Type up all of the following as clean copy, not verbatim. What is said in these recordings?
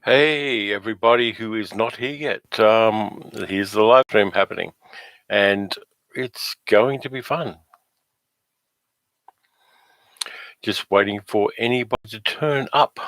Hey, everybody who is not here yet. Here's the live stream happening, and it's going to be fun. Just waiting for anybody to turn up.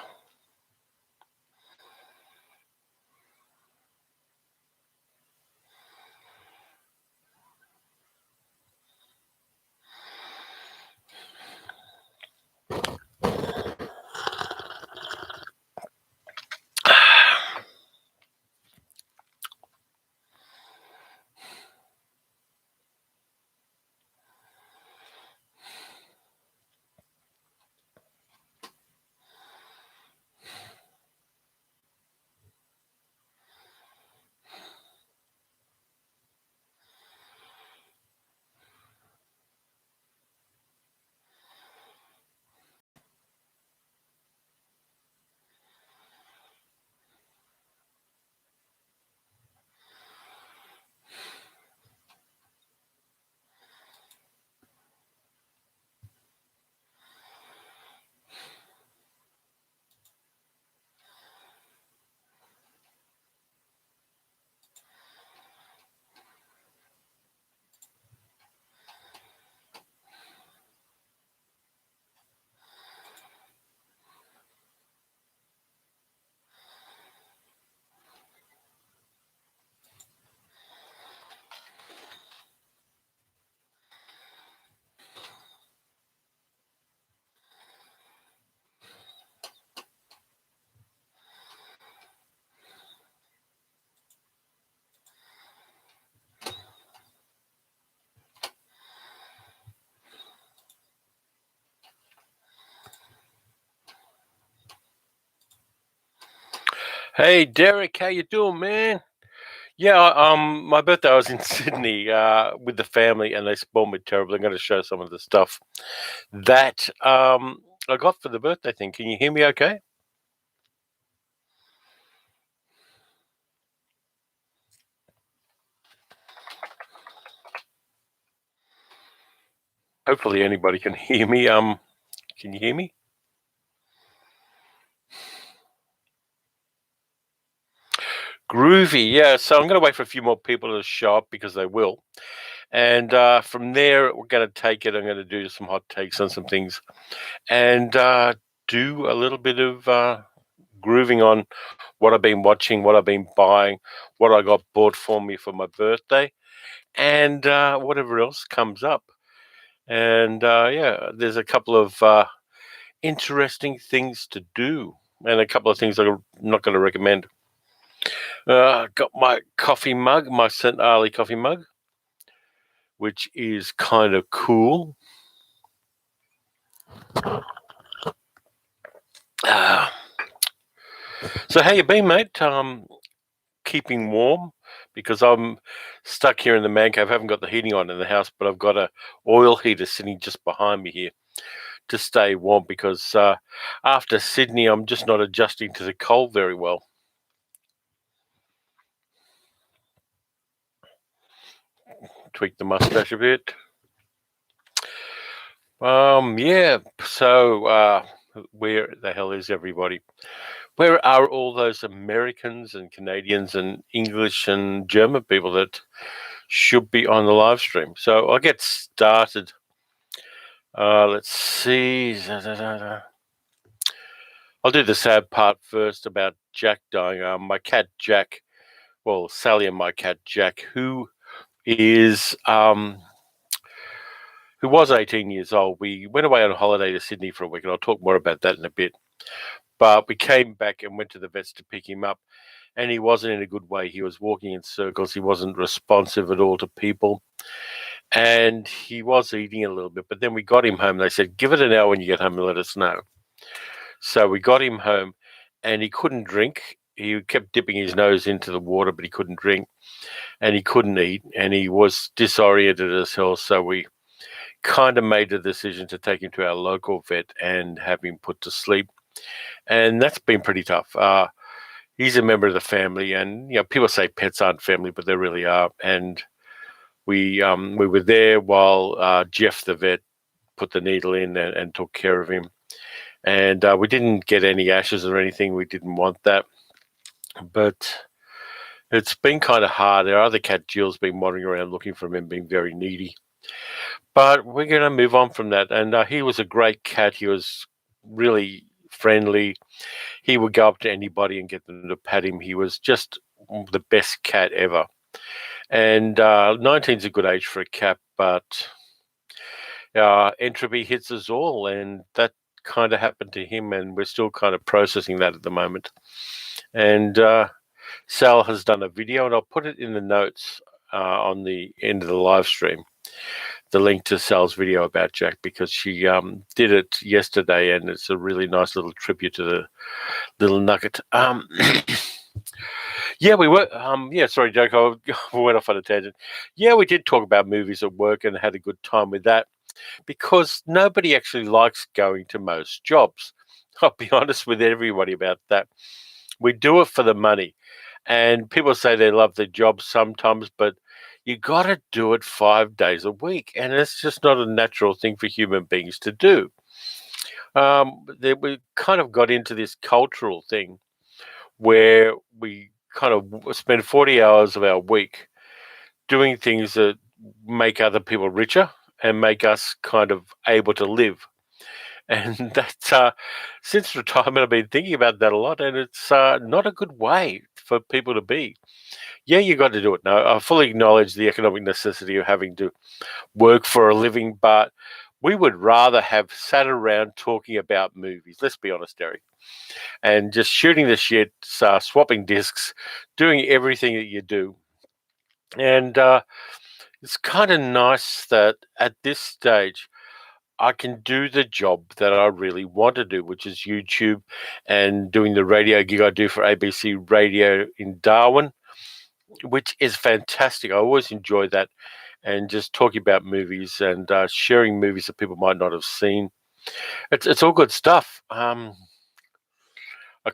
Hey, Derek, how you doing, man? Yeah, my birthday I was in Sydney with the family, and they spoiled me terribly. I'm going to show some of the stuff that I got for the birthday thing. Can you hear me? Okay. Hopefully, anybody can hear me. Can you hear me? Groovy, yeah. So I'm going to wait for a few more people to show up because they will. And from there, we're going to take it. I'm going to do some hot takes on some things and do a little bit of grooving on what I've been watching, what I've been buying, what I got bought for me for my birthday, and whatever else comes up. And yeah, there's a couple of interesting things to do and a couple of things I'm not going to recommend. Got my coffee mug, my St. Ali coffee mug, which is kind of cool. So how you been, mate? Keeping warm because I'm stuck here in the man cave. I haven't got the heating on in the house, but I've got a oil heater sitting just behind me here to stay warm because after Sydney, I'm just not adjusting to the cold very well. Tweak the mustache a bit. Yeah. So where the hell is everybody? Where are all those Americans and Canadians and English and German people that should be on the live stream? So I'll get started. Let's see. I'll do the sad part first about Jack dying. My cat Jack, well, Sally and my cat Jack, who was 18 years old. We went away on a holiday to Sydney for a week, and I'll talk more about that in a bit. But we came back and went to the vets to pick him up, and he wasn't in a good way. He was walking in circles. He wasn't responsive at all to people, and he was eating a little bit. But then we got him home. They said, give it an hour when you get home and let us know. So we got him home, and he couldn't drink. He kept dipping his nose into the water, but he couldn't drink, and he couldn't eat, and he was disoriented as hell. So we kind of made the decision to take him to our local vet and have him put to sleep. And that's been pretty tough. He's a member of the family, and people say pets aren't family, but they really are. And we were there while Jeff the vet put the needle in and took care of him. And we didn't get any ashes or anything. We didn't want that. but it's been kind of hard. Our other cat, Jill's been wandering around looking for him and being very needy. But we're going to move on from that. And he was a great cat. He was really friendly. He would go up to anybody and get them to pat him. He was just the best cat ever. And 19 is a good age for a cat, but entropy hits us all, and that kind of happened to him, and we're still kind of processing that at the moment. And Sal has done a video, and I'll put it in the notes on the end of the live stream, the link to Sal's video about Jack, because she did it yesterday, and it's a really nice little tribute to the little nugget. Yeah, we were. Sorry, Jack, I went off on a tangent. Yeah, we did talk about movies at work and had a good time with that, because nobody actually likes going to most jobs. I'll be honest with everybody about that. We do it for the money. And people say they love their job sometimes, but you got to do it 5 days a week. And it's just not a natural thing for human beings to do. We kind of got into this cultural thing where we kind of spend 40 hours of our week doing things that make other people richer and make us kind of able to live. And that's since retirement, I've been thinking about that a lot, and it's not a good way for people to be. Yeah, you got to do it. Now, I fully acknowledge the economic necessity of having to work for a living, but we would rather have sat around talking about movies. Let's be honest, Derek, and just shooting the shit, swapping discs, doing everything that you do. And it's kind of nice that at this stage, I can do the job that I really want to do, which is YouTube and doing the radio gig I do for ABC Radio in Darwin, which is fantastic. I always enjoy that, and just talking about movies and sharing movies that people might not have seen. It's all good stuff. A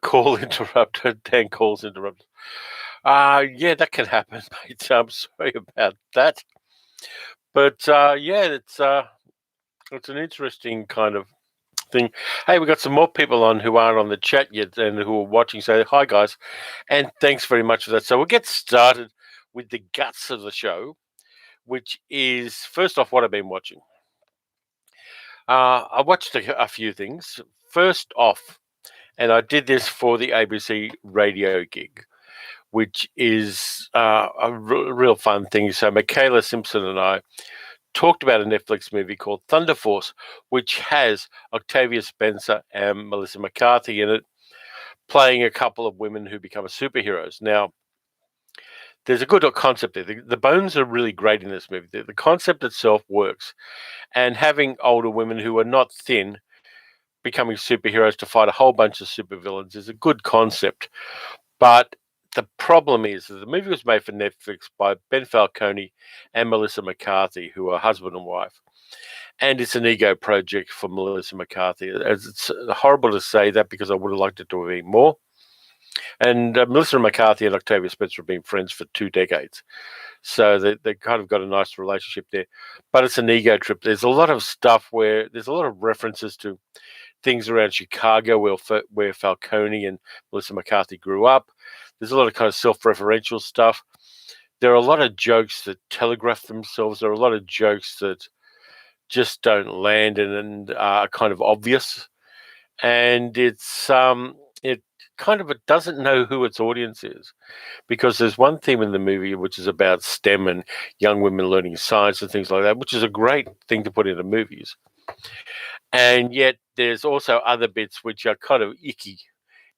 call interrupted. 10 calls interrupted. Yeah, that can happen, mate. I'm sorry about that. But yeah, it's an interesting kind of thing. Hey, we've got some more people on who aren't on the chat yet and who are watching. So hi, guys, and thanks very much for that. So we'll get started with the guts of the show, which is, first off, what I've been watching. I watched a few things. First off, and I did this for the ABC radio gig, which is a real fun thing. So Michaela Simpson and I talked about a Netflix movie called Thunder Force, which has Octavia Spencer and Melissa McCarthy in it, playing a couple of women who become superheroes. Now, there's a good concept there. The bones are really great in this movie. The concept itself works. And having older women who are not thin becoming superheroes to fight a whole bunch of supervillains is a good concept. But the problem is that the movie was made for Netflix by Ben Falcone and Melissa McCarthy, who are husband and wife. And it's an ego project for Melissa McCarthy. It's horrible to say that, because I would have liked it to be more. And Melissa McCarthy and Octavia Spencer have been friends for 2 decades. So they kind of got a nice relationship there. But it's an ego trip. There's a lot of stuff where there's a lot of references to things around Chicago where Falcone and Melissa McCarthy grew up. There's a lot of kind of self-referential stuff. There are a lot of jokes that telegraph themselves. There are a lot of jokes that just don't land and are kind of obvious. And it's it kind of, it doesn't know who its audience is, because there's one theme in the movie which is about STEM and young women learning science and things like that, which is a great thing to put into movies. And yet there's also other bits which are kind of icky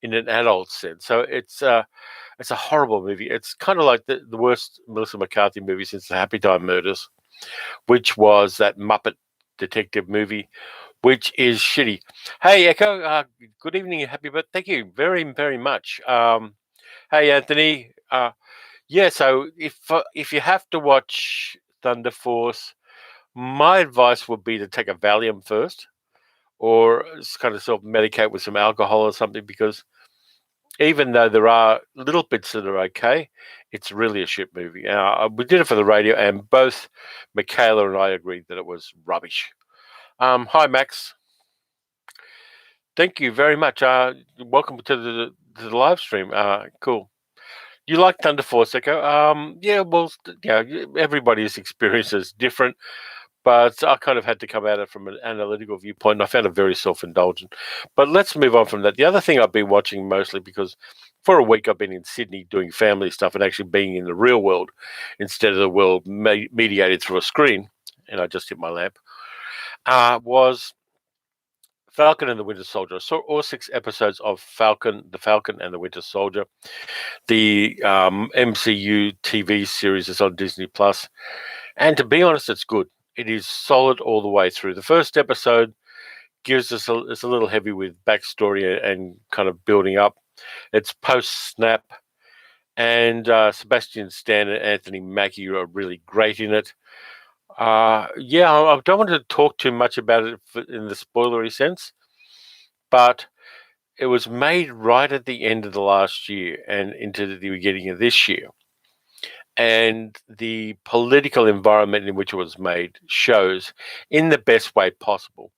in an adult sense. So it's a horrible movie. It's kind of like the worst Melissa McCarthy movie since the Happy Time Murders, which was that Muppet detective movie, which is shitty. Hey, Echo, good evening and happy birthday. Thank you very, very much. Hey, Anthony. Yeah, so if you have to watch Thunder Force, my advice would be to take a Valium first, or just kind of self-medicate with some alcohol or something, because even though there are little bits that are okay, it's really a shit movie. We did it for the radio, and both Michaela and I agreed that it was rubbish. Hi, Max. Thank you very much. Welcome to the live stream. Cool. You like Thunder Force, Echo? Yeah, well, everybody's experience is different, but I kind of had to come at it from an analytical viewpoint, and I found it very self-indulgent. But let's move on from that. The other thing I've been watching mostly, because for a week I've been in Sydney doing family stuff and actually being in the real world instead of the world mediated through a screen, and I just hit my lamp, was Falcon and the Winter Soldier. I saw all 6 episodes of Falcon and the Winter Soldier. The MCU TV series is on Disney Plus, and to be honest, it's good. It is solid all the way through. The first episode gives us it's a little heavy with backstory and kind of building up. It's post-snap, and Sebastian Stan and Anthony Mackie are really great in it. I don't want to talk too much about it in the spoilery sense, but it was made right at the end of the last year and into the beginning of this year. And the political environment in which it was made shows in the best way possible.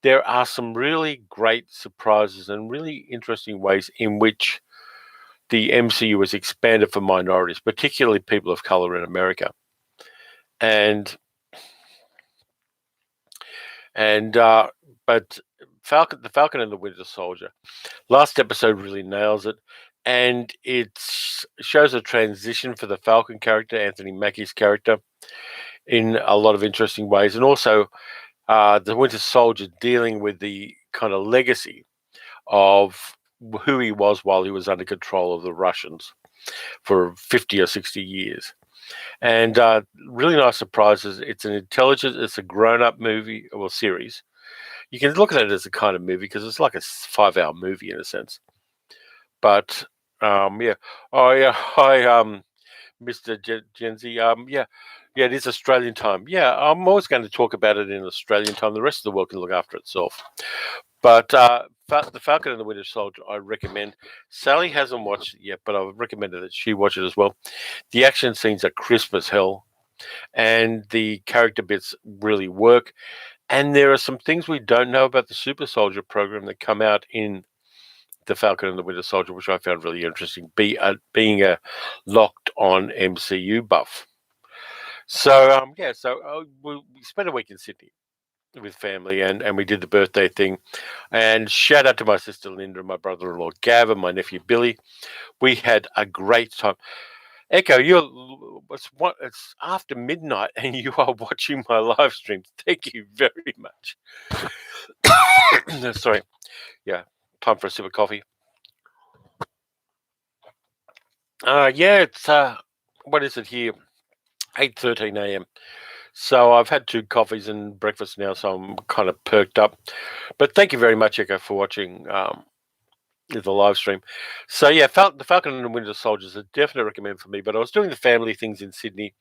There are some really great surprises and really interesting ways in which the MCU was expanded for minorities, particularly people of color in America. But the Falcon and the Winter Soldier, last episode really nails it, and it shows a transition for the Falcon character, Anthony Mackie's character, in a lot of interesting ways, and also the Winter Soldier dealing with the kind of legacy of who he was while he was under control of the Russians for 50 or 60 years. And really nice surprises. It's it's a grown-up movie, or series. You can look at it as a kind of movie because it's like a 5-hour movie in a sense. But yeah. Oh yeah. Hi, Mr. Gen Z. Yeah, it is Australian time. Yeah, I'm always going to talk about it in Australian time. The rest of the world can look after itself. But the Falcon and the Winter Soldier, I recommend. Sally hasn't watched it yet, but I would recommend that she watch it as well. The action scenes are crisp as hell, and the character bits really work. And there are some things we don't know about the Super Soldier program that come out in the Falcon and the Winter Soldier, which I found really interesting, being a locked-on MCU buff. So, we spent a week in Sydney with family, and we did the birthday thing. And shout out to my sister Linda and my brother-in-law Gavin, my nephew Billy. We had a great time. Echo, it's after midnight and you are watching my live stream. Thank you very much. Sorry. Yeah, time for a sip of coffee. It's what is it here? 8:13 a.m. So I've had 2 coffees and breakfast now, so I'm kind of perked up. But thank you very much, Echo, for watching the live stream. So yeah, the Falcon and the Winter Soldier is a definite recommend for me. But I was doing the family things in Sydney,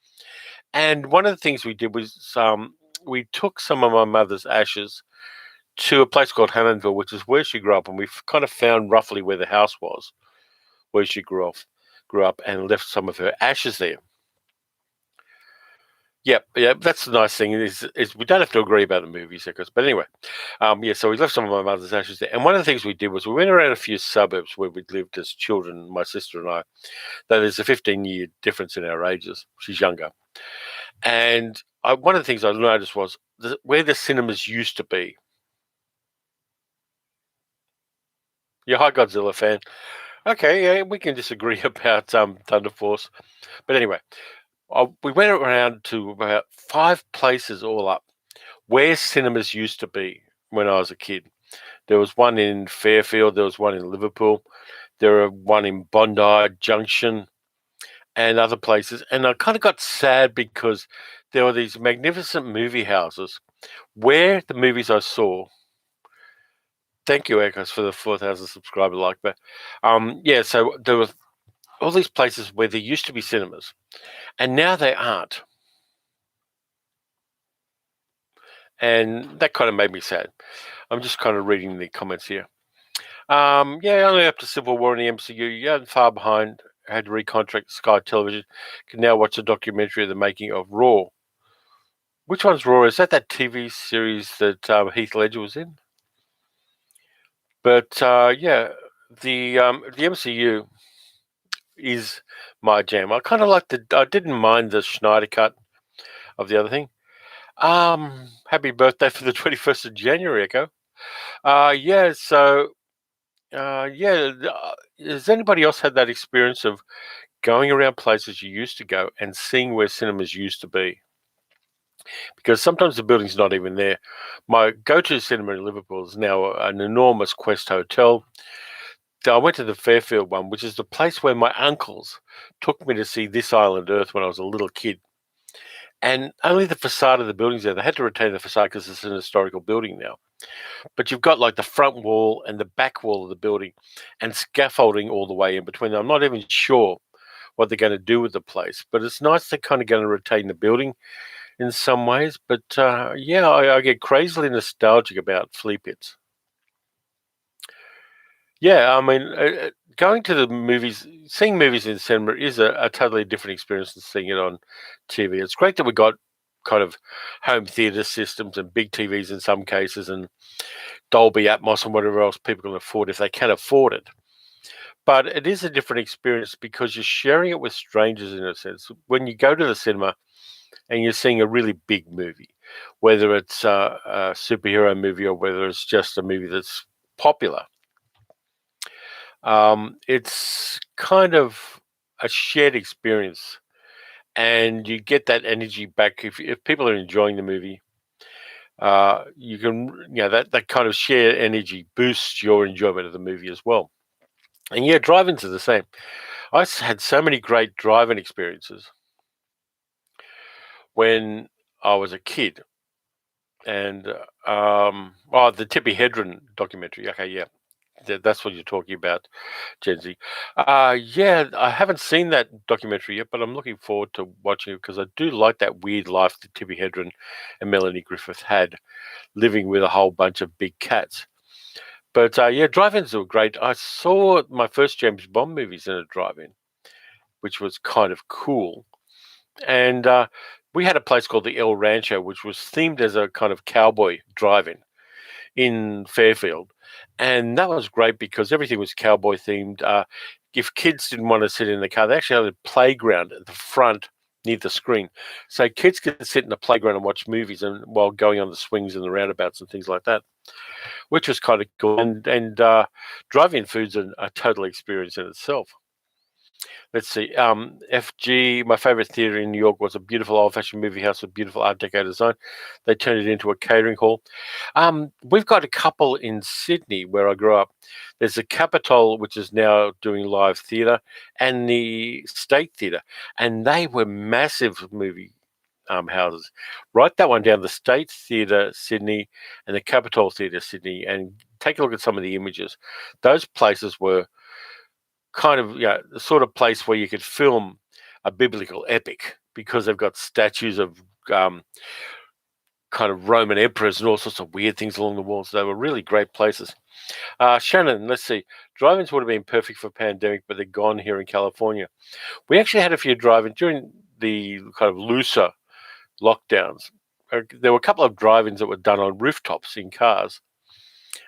and one of the things we did was we took some of my mother's ashes to a place called Hammondville, which is where she grew up, and we kind of found roughly where the house was, where she grew up, and left some of her ashes there. Yeah, that's the nice thing is we don't have to agree about the movies, but anyway, so we left some of my mother's ashes there, and one of the things we did was we went around a few suburbs where we'd lived as children, my sister and I. Though there's a 15-year difference in our ages, she's younger, and one of the things I noticed was where the cinemas used to be. Yeah, hi Godzilla fan. Okay, yeah, we can disagree about Thunder Force, but anyway. We went around to about 5 places all up where cinemas used to be when I was a kid. There was one in Fairfield, there was one in Liverpool, there were one in Bondi Junction and other places. And I kind of got sad because there were these magnificent movie houses where the movies I saw. Thank you, Echoes, for the 4,000 subscriber like that. So there were all these places where there used to be cinemas. And now they aren't. And that kind of made me sad. I'm just kind of reading the comments here. Only up to Civil War in the MCU. Yeah, far behind. Had to recontract Sky Television. Can now watch a documentary of the making of Raw. Which one's Raw? Is that TV series that Heath Ledger was in? But the MCU is my jam. I kind of like I didn't mind the Schneider cut of the other thing. Happy birthday for the 21st of January, Echo. Yeah, so, has anybody else had that experience of going around places you used to go and seeing where cinemas used to be? Because sometimes the building's not even there. My go-to cinema in Liverpool is now an enormous Quest Hotel. I went to the Fairfield one, which is the place where my uncles took me to see This Island Earth when I was a little kid. And only the facade of the building's there. They had to retain the facade because it's an historical building now. But you've got like the front wall and the back wall of the building and scaffolding all the way in between them. I'm not even sure what they're going to do with the place, but it's nice they're kind of going to retain the building in some ways. But I get crazily nostalgic about flea pits. Yeah, I mean, going to the movies, seeing movies in cinema is a totally different experience than seeing it on TV. It's great that we got kind of home theatre systems and big TVs in some cases and Dolby Atmos and whatever else people can afford if they can afford it. But it is a different experience because you're sharing it with strangers in a sense. When you go to the cinema and you're seeing a really big movie, whether it's a superhero movie or whether it's just a movie that's popular, it's kind of a shared experience, and you get that energy back if people are enjoying the movie. You can, that kind of shared energy boosts your enjoyment of the movie as well. And yeah, drive-ins are the same. I had so many great drive-in experiences when I was a kid, and the Tippi Hedren documentary. Okay, yeah, that's what you're talking about, Gen Z. Yeah, I haven't seen that documentary yet, but I'm looking forward to watching it because I do like that weird life that Tippi Hedren and Melanie Griffith had, living with a whole bunch of big cats. But yeah, drive-ins were great. I saw my first James Bond movies in a drive-in, which was kind of cool. And we had a place called the El Rancho, which was themed as a kind of cowboy drive-in in Fairfield. And that was great because everything was cowboy themed. If kids didn't want to sit in the car, they actually had a playground at the front near the screen. So kids could sit in the playground and watch movies and while going on the swings and the roundabouts and things like that, which was kind of cool. And drive-in food's a total experience in itself. Let's see. FG, my favorite theater in New York was a beautiful old-fashioned movie house with beautiful Art Deco design. They turned it into a catering hall. We've got a couple in Sydney where I grew up. There's the Capitol, which is now doing live theatre, and the State Theatre, and they were massive movie houses. Write that one down: the State Theatre Sydney and the Capitol Theatre Sydney, and take a look at some of the images. Those places were kind of the sort of place where you could film a biblical epic because they've got statues of kind of Roman emperors and all sorts of weird things along the walls. They were really great places. Shannon, let's see. Drive-ins would have been perfect for pandemic, but they're gone here in California. We actually had a few drive-ins during the kind of looser lockdowns. There were a couple of drive-ins that were done on rooftops in cars,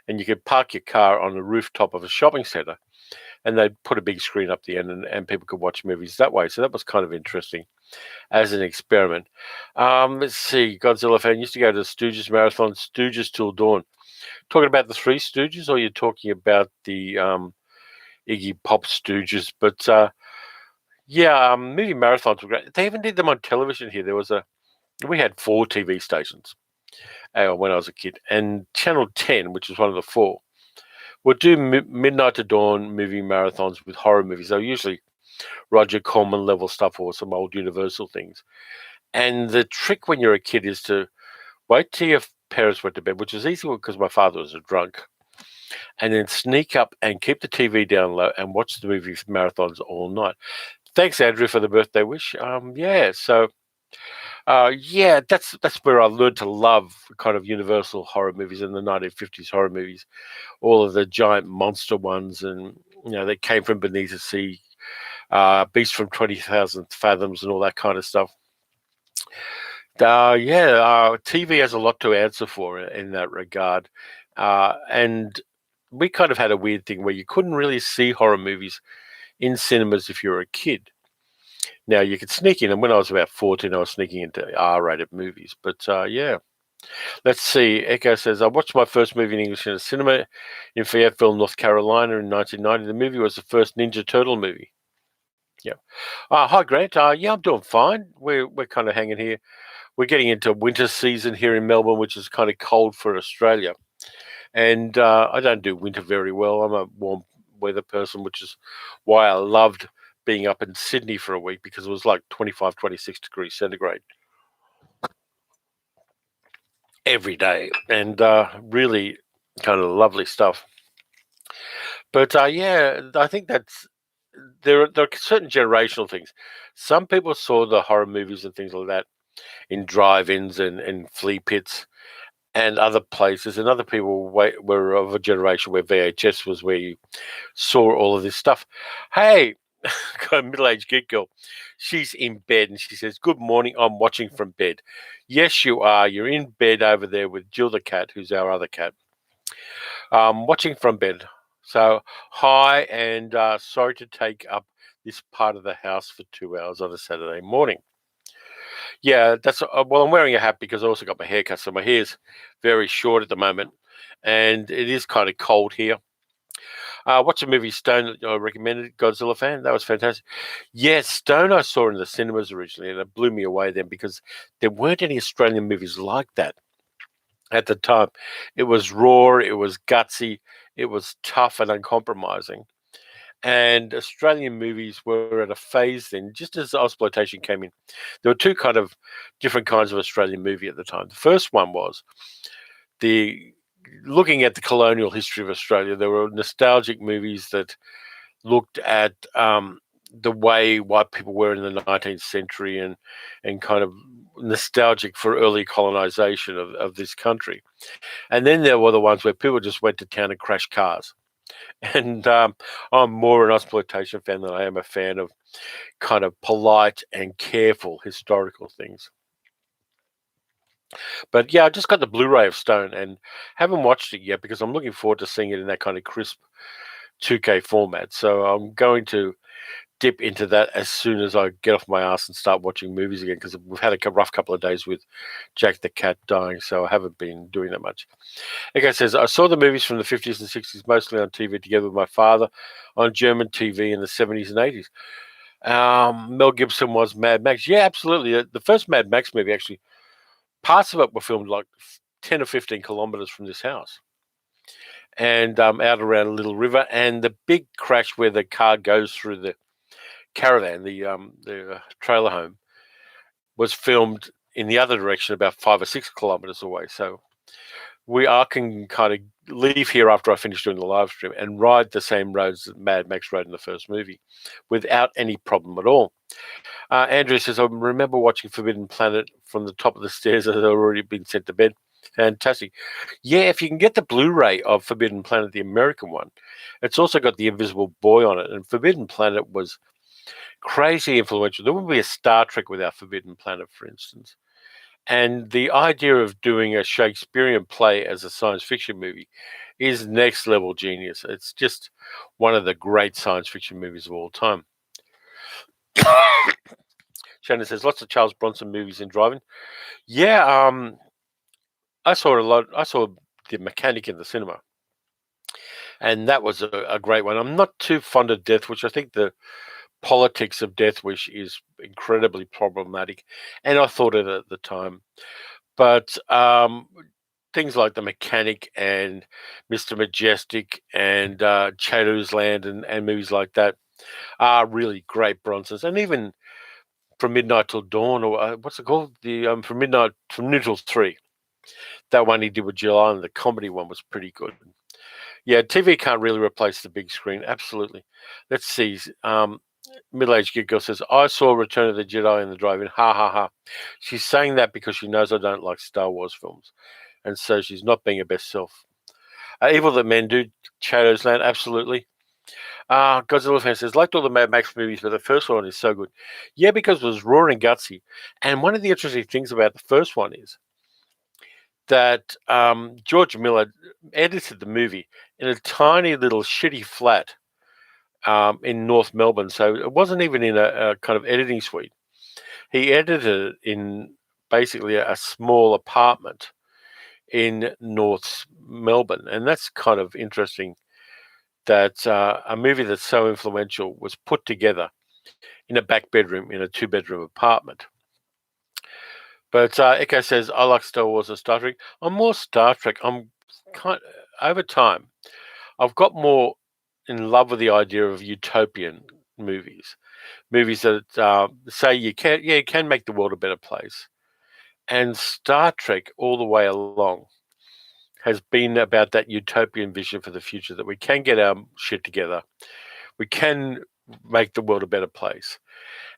and you could park your car on the rooftop of a shopping centre, and they'd put a big screen up the end and people could watch movies that way. So that was kind of interesting as an experiment. Let's see. Godzilla fan used to go to the Stooges Marathon, Stooges Till Dawn. Talking about the Three Stooges, or you're talking about the Iggy Pop Stooges? But movie marathons were great. They even did them on television here. We had 4 TV stations when I was a kid, and Channel 10, which was one of the 4, would do midnight to dawn movie marathons with horror movies. They were usually Roger Corman level stuff or some old Universal things. And the trick when you're a kid is to wait till your parents went to bed, which is easy because my father was a drunk, and then sneak up and keep the TV down low and watch the movie marathons all night. Thanks, Andrew, for the birthday wish. That's where I learned to love kind of Universal horror movies in the 1950s horror movies, all of the giant monster ones, and they came from beneath the sea, Beast from 20,000 Fathoms, and all that kind of stuff. TV has a lot to answer for in that regard, and we kind of had a weird thing where you couldn't really see horror movies in cinemas if you're a kid. Now, you could sneak in, and when I was about 14, I was sneaking into R-rated movies. But, yeah. Let's see. Echo says, I watched my first movie in English in a cinema in Fayetteville, North Carolina in 1990. The movie was the first Ninja Turtle movie. Yeah. Hi, Grant. Yeah, I'm doing fine. We're kind of hanging here. We're getting into winter season here in Melbourne, which is kind of cold for Australia. And I don't do winter very well. I'm a warm weather person, which is why I loved being up in Sydney for a week, because it was like 25, 26 degrees centigrade every day, and really kind of lovely stuff. But yeah, I think there are certain generational things. Some people saw the horror movies and things like that in drive-ins and flea pits and other places, and other people were of a generation where VHS was where you saw all of this stuff. Hey, got a middle-aged geek girl. She's in bed and she says, "Good morning. I'm watching from bed." Yes, you are. You're in bed over there with Jill the cat, who's our other cat, watching from bed. So, hi, and sorry to take up this part of the house for 2 hours on a Saturday morning. Yeah, that's well, I'm wearing a hat because I also got my hair cut, so my hair's very short at the moment, and it is kind of cold here. What's a movie Stone I recommended? Godzilla fan. That was fantastic. Yes, Stone I saw in the cinemas originally, and it blew me away then because there weren't any Australian movies like that at the time. It was raw, it was gutsy, it was tough and uncompromising. And Australian movies were at a phase then, just as exploitation came in. There were two kind of different kinds of Australian movie at the time. The first one was the looking at the colonial history of Australia. There were nostalgic movies that looked at the way white people were in the 19th century, and kind of nostalgic for early colonization of this country. And then there were the ones where people just went to town and crashed cars. And I'm more an exploitation fan than I am a fan of kind of polite and careful historical things. But yeah, I just got the Blu-ray of Stone and haven't watched it yet because I'm looking forward to seeing it in that kind of crisp 2K format. So I'm going to dip into that as soon as I get off my ass and start watching movies again, because we've had a rough couple of days with Jack the cat dying, so I haven't been doing that much. Okay, says, I saw the movies from the 50s and 60s mostly on TV together with my father on German TV in the 70s and 80s. Mel Gibson was Mad Max. Yeah, absolutely. The first Mad Max movie, actually, parts of it were filmed like 10 or 15 kilometers from this house, and out around a little river. And the big crash where the car goes through the caravan, the trailer home, was filmed in the other direction about 5 or 6 kilometers away. So I can kind of leave here after I finish doing the live stream and ride the same roads that Mad Max rode in the first movie without any problem at all. Andrew says, I remember watching Forbidden Planet from the top of the stairs as I'd already been sent to bed. Fantastic. Yeah, if you can get the Blu-ray of Forbidden Planet, the American one, it's also got the Invisible Boy on it. And Forbidden Planet was crazy influential. There wouldn't be a Star Trek without Forbidden Planet, for instance. And the idea of doing a Shakespearean play as a science fiction movie is next level genius. It's just one of the great science fiction movies of all time. Shannon says, lots of Charles Bronson movies in driving. Yeah, I saw a lot. I saw The Mechanic in the cinema, and that was a great one. I'm not too fond of Death Wish. I think the politics of Death Wish is incredibly problematic, and I thought it at the time. But things like The Mechanic and Mr. Majestic and Chato's Land and movies like that are really great Bronsons. And even From Midnight Till Dawn, or what's it called? The From Noon Till 3. That one he did with Jill Island, the comedy one, was pretty good. Yeah, TV can't really replace the big screen. Absolutely. Let's see. Middle-aged geek girl says, I saw Return of the Jedi in the drive-in. Ha ha ha. She's saying that because she knows I don't like Star Wars films, and so she's not being her best self. Evil That Men Do, Chato's Land, absolutely. Godzilla fan says, liked all the Mad Max movies, but the first one is so good. Yeah, because it was raw and gutsy. And one of the interesting things about the first one is that George Miller edited the movie in a tiny little shitty flat in North Melbourne. So it wasn't even in a kind of editing suite. He edited it in basically a small apartment in North Melbourne. And that's kind of interesting that a movie that's so influential was put together in a back bedroom in a 2-bedroom apartment. But Echo says, I like Star Wars and Star Trek. I'm more Star Trek. Over time, I've got more in love with the idea of utopian movies that say you can make the world a better place. And Star Trek all the way along has been about that utopian vision for the future, that we can get our shit together, we can make the world a better place,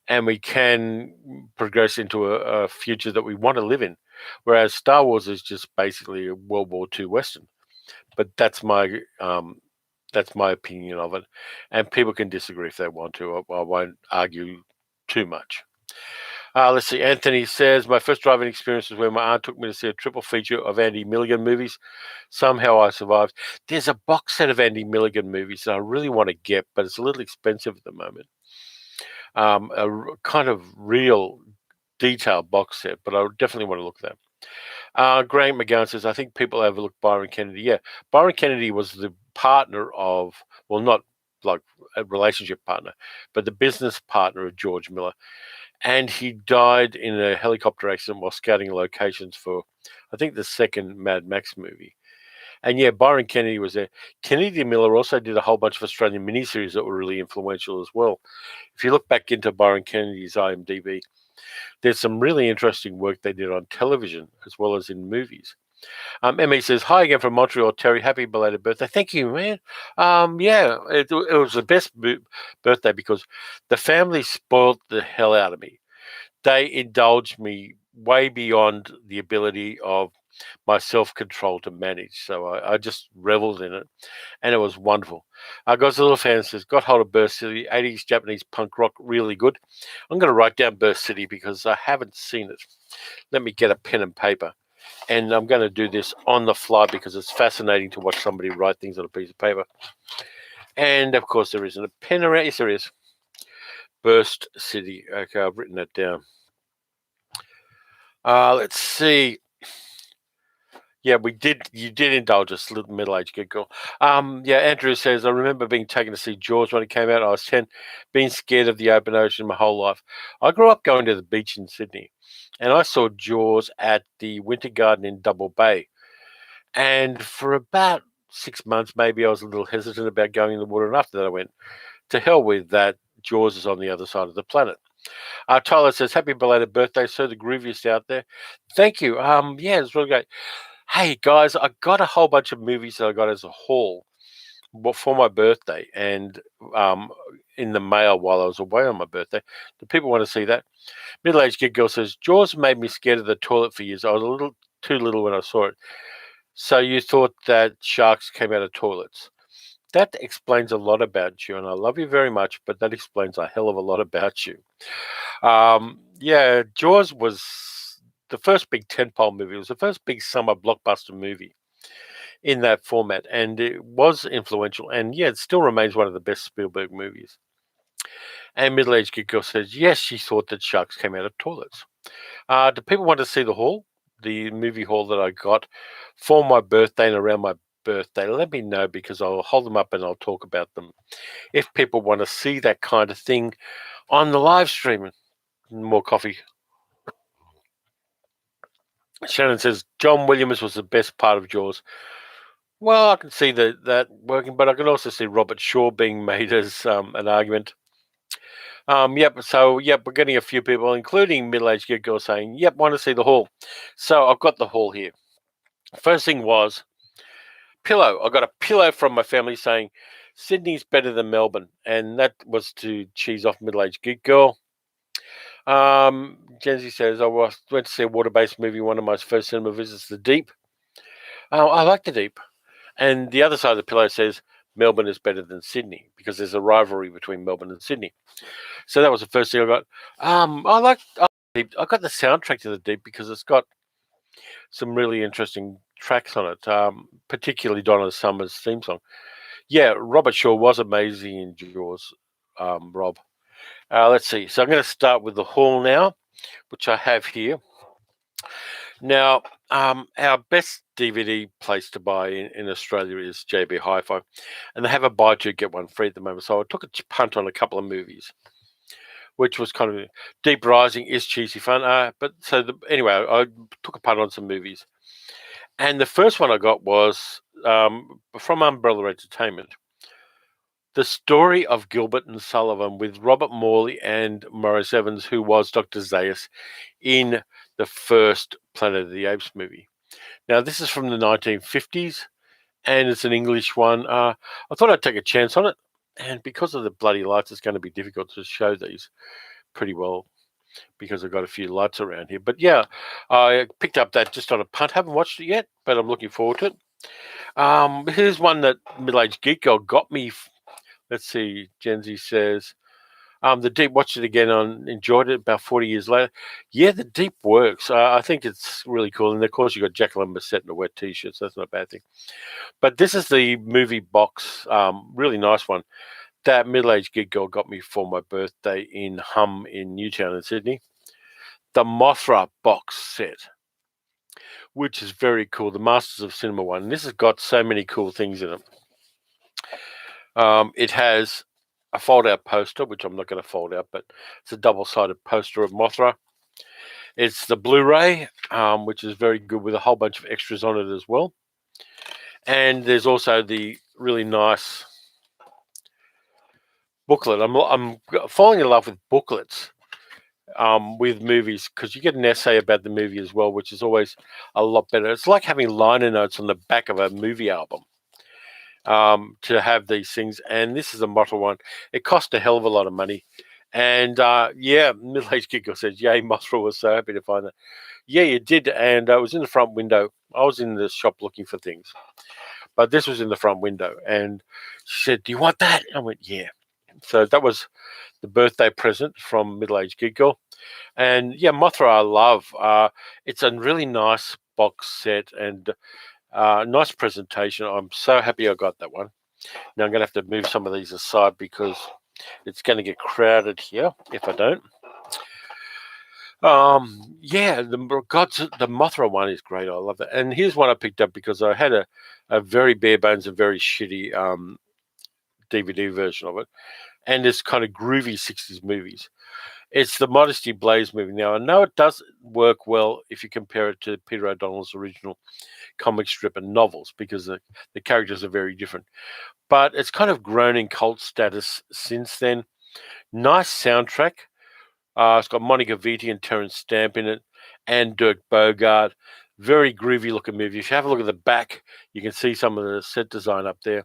and we can progress into a future that we want to live in. Whereas Star Wars is just basically a World War II Western. But that's my opinion of it, and people can disagree if they want to. I won't argue too much. Let's see. Anthony says, my first driving experience was when my aunt took me to see a triple feature of Andy Milligan movies. Somehow I survived. There's a box set of Andy Milligan movies that I really want to get, but it's a little expensive at the moment. Kind of real detailed box set, but I definitely want to look at that. Graham McGowan says, I think people overlook Byron Kennedy. Yeah, Byron Kennedy was the partner of, well, not like a relationship partner, but the business partner of George Miller. And he died in a helicopter accident while scouting locations for, I think, the second Mad Max movie. And yeah, Byron Kennedy was there. Kennedy and Miller also did a whole bunch of Australian miniseries that were really influential as well. If you look back into Byron Kennedy's IMDb, there's some really interesting work they did on television as well as in movies. Emmy says, hi again from Montreal, Terry. Happy belated birthday. Thank you, man. Yeah, it was the best birthday because the family spoiled the hell out of me. They indulged me way beyond the ability of my self-control to manage. So I just reveled in it, and it was wonderful. Guys, a little fan says, got hold of Burst City, 80s Japanese punk rock, really good. I'm going to write down Burst City because I haven't seen it. Let me get a pen and paper. And I'm going to do this on the fly because it's fascinating to watch somebody write things on a piece of paper. And, of course, there isn't a pen around. Yes, there is. Burst City. Okay, I've written that down. Let's see. Yeah, you did indulge us, little middle-aged good girl. Yeah, Andrew says, I remember being taken to see Jaws when it came out. I was 10, being scared of the open ocean my whole life. I grew up going to the beach in Sydney, and I saw Jaws at the Winter Garden in Double Bay. And for about 6 months, maybe I was a little hesitant about going in the water. And after that, I went, to hell with that. Jaws is on the other side of the planet. Tyler says, happy belated birthday, sir, the grooviest out there. Thank you. Yeah, it's really great. Hey, guys, I got a whole bunch of movies that I got as a haul for my birthday and in the mail while I was away on my birthday. Do people want to see that? Middle-aged kid girl says, Jaws made me scared of the toilet for years. I was a little too little when I saw it. So you thought that sharks came out of toilets. That explains a lot about you, and I love you very much, but that explains a hell of a lot about you. Yeah, Jaws was the first big tentpole movie. It was the first big summer blockbuster movie in that format, and it was influential. And yeah, it still remains one of the best Spielberg movies. And middle-aged kid girl says, yes, she thought that sharks came out of toilets. Do people want to see the haul, the movie haul that I got for my birthday and around my birthday? Let me know because I'll hold them up and I'll talk about them. If people want to see that kind of thing on the live stream. More coffee. Shannon says, John Williams was the best part of Jaws. Well, I can see that working, but I can also see Robert Shaw being made as an argument. Yep, we're getting a few people, including middle-aged good girl, saying, yep, want to see the haul. So I've got the haul here. First thing was pillow. I got a pillow from my family saying, Sydney's better than Melbourne, and that was to cheese off middle-aged good girl. Jenzy says, I went to see a water-based movie, one of my first cinema visits, The Deep. I like The Deep. And the other side of the pillow says, Melbourne is better than Sydney because there's a rivalry between Melbourne and Sydney. So that was the first thing I got. I got the soundtrack to The Deep because it's got some really interesting tracks on it, particularly Donna Summer's theme song. Yeah, Robert Shaw was amazing in Jaws, Rob. Let's see. So I'm going to start with The Hall now, which I have here. Now, our best DVD place to buy in Australia is JB Hi-Fi, and they have a buy two get one free at the moment. So I took a punt on a couple of movies, which was kind of Deep Rising is cheesy fun. Anyway, I took a punt on some movies, and the first one I got was from Umbrella Entertainment. The Story of Gilbert and Sullivan with Robert Morley and Maurice Evans, who was Dr. Zaius in the first Planet of the Apes movie. Now, this is from the 1950s, and it's an English one. I thought I'd take a chance on it, and because of the bloody lights, it's going to be difficult to show these pretty well because I've got a few lights around here. But yeah, I picked up that just on a punt. Haven't watched it yet, but I'm looking forward to it. Here's one that Middle-Aged Geek Girl got me. Let's see, Gen Z says, The Deep, watched it again and enjoyed it about 40 years later. Yeah, The Deep works. I think it's really cool. And of course, you've got Jacqueline Bisset in a wet t-shirt, so that's not a bad thing. But this is the movie box, really nice one, that Middle-Aged Geek Girl got me for my birthday in Hum in Newtown in Sydney. The Mothra box set, which is very cool. The Masters of Cinema one. And this has got so many cool things in it. It has a fold-out poster, which I'm not going to fold out, but it's a double-sided poster of Mothra. It's the Blu-ray, which is very good with a whole bunch of extras on it as well. And there's also the really nice booklet. I'm falling in love with booklets with movies because you get an essay about the movie as well, which is always a lot better. It's like having liner notes on the back of a movie album. To have these things, and this is a Mothra one. It cost a hell of a lot of money, and yeah, Middle-Aged Geek Girl says, "Yay, Mothra was so happy to find that." Yeah, you did, and it was in the front window. I was in the shop looking for things, but this was in the front window, and she said, "Do you want that?" I went, "Yeah." So that was the birthday present from Middle-Aged Geek Girl, and yeah, Mothra I love. It's a really nice box set and. Nice presentation. I'm so happy I got that one. Now I'm going to have to move some of these aside because it's going to get crowded here if I don't. Yeah, the Mothra one is great. I love that. And here's one I picked up because I had a very bare bones and very shitty DVD version of it, and this kind of groovy 60s movies. It's the Modesty Blaze movie. Now, I know it does work well if you compare it to Peter O'Donnell's original comic strip and novels because the characters are very different. But it's kind of grown in cult status since then. Nice soundtrack. It's got Monica Vitti and Terence Stamp in it and Dirk Bogarde. Very groovy looking movie. If you have a look at the back, you can see some of the set design up there.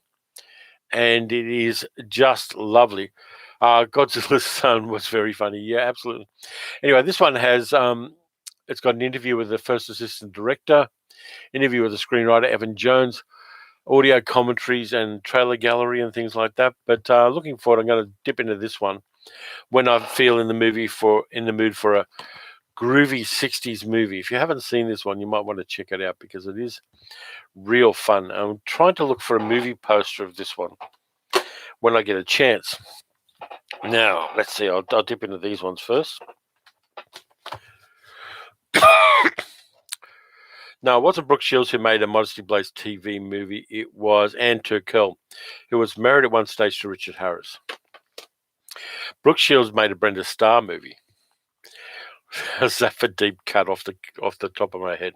And it is just lovely. Godzilla's son was very funny. Yeah, absolutely. Anyway, this one has it's got an interview with the first assistant director, interview with the screenwriter Evan Jones, audio commentaries and trailer gallery and things like that. But looking forward, I'm going to dip into this one when I feel in the mood for a groovy 60s movie. If you haven't seen this one, you might want to check it out because it is real fun. I'm trying to look for a movie poster of this one when I get a chance. Now, let's see. I'll dip into these ones first. No, it wasn't Brooke Shields who made a Modesty Blaze TV movie. It was Anne Turkel, who was married at one stage to Richard Harris. Brooke Shields made a Brenda Starr movie. Is that for deep cut off the top of my head?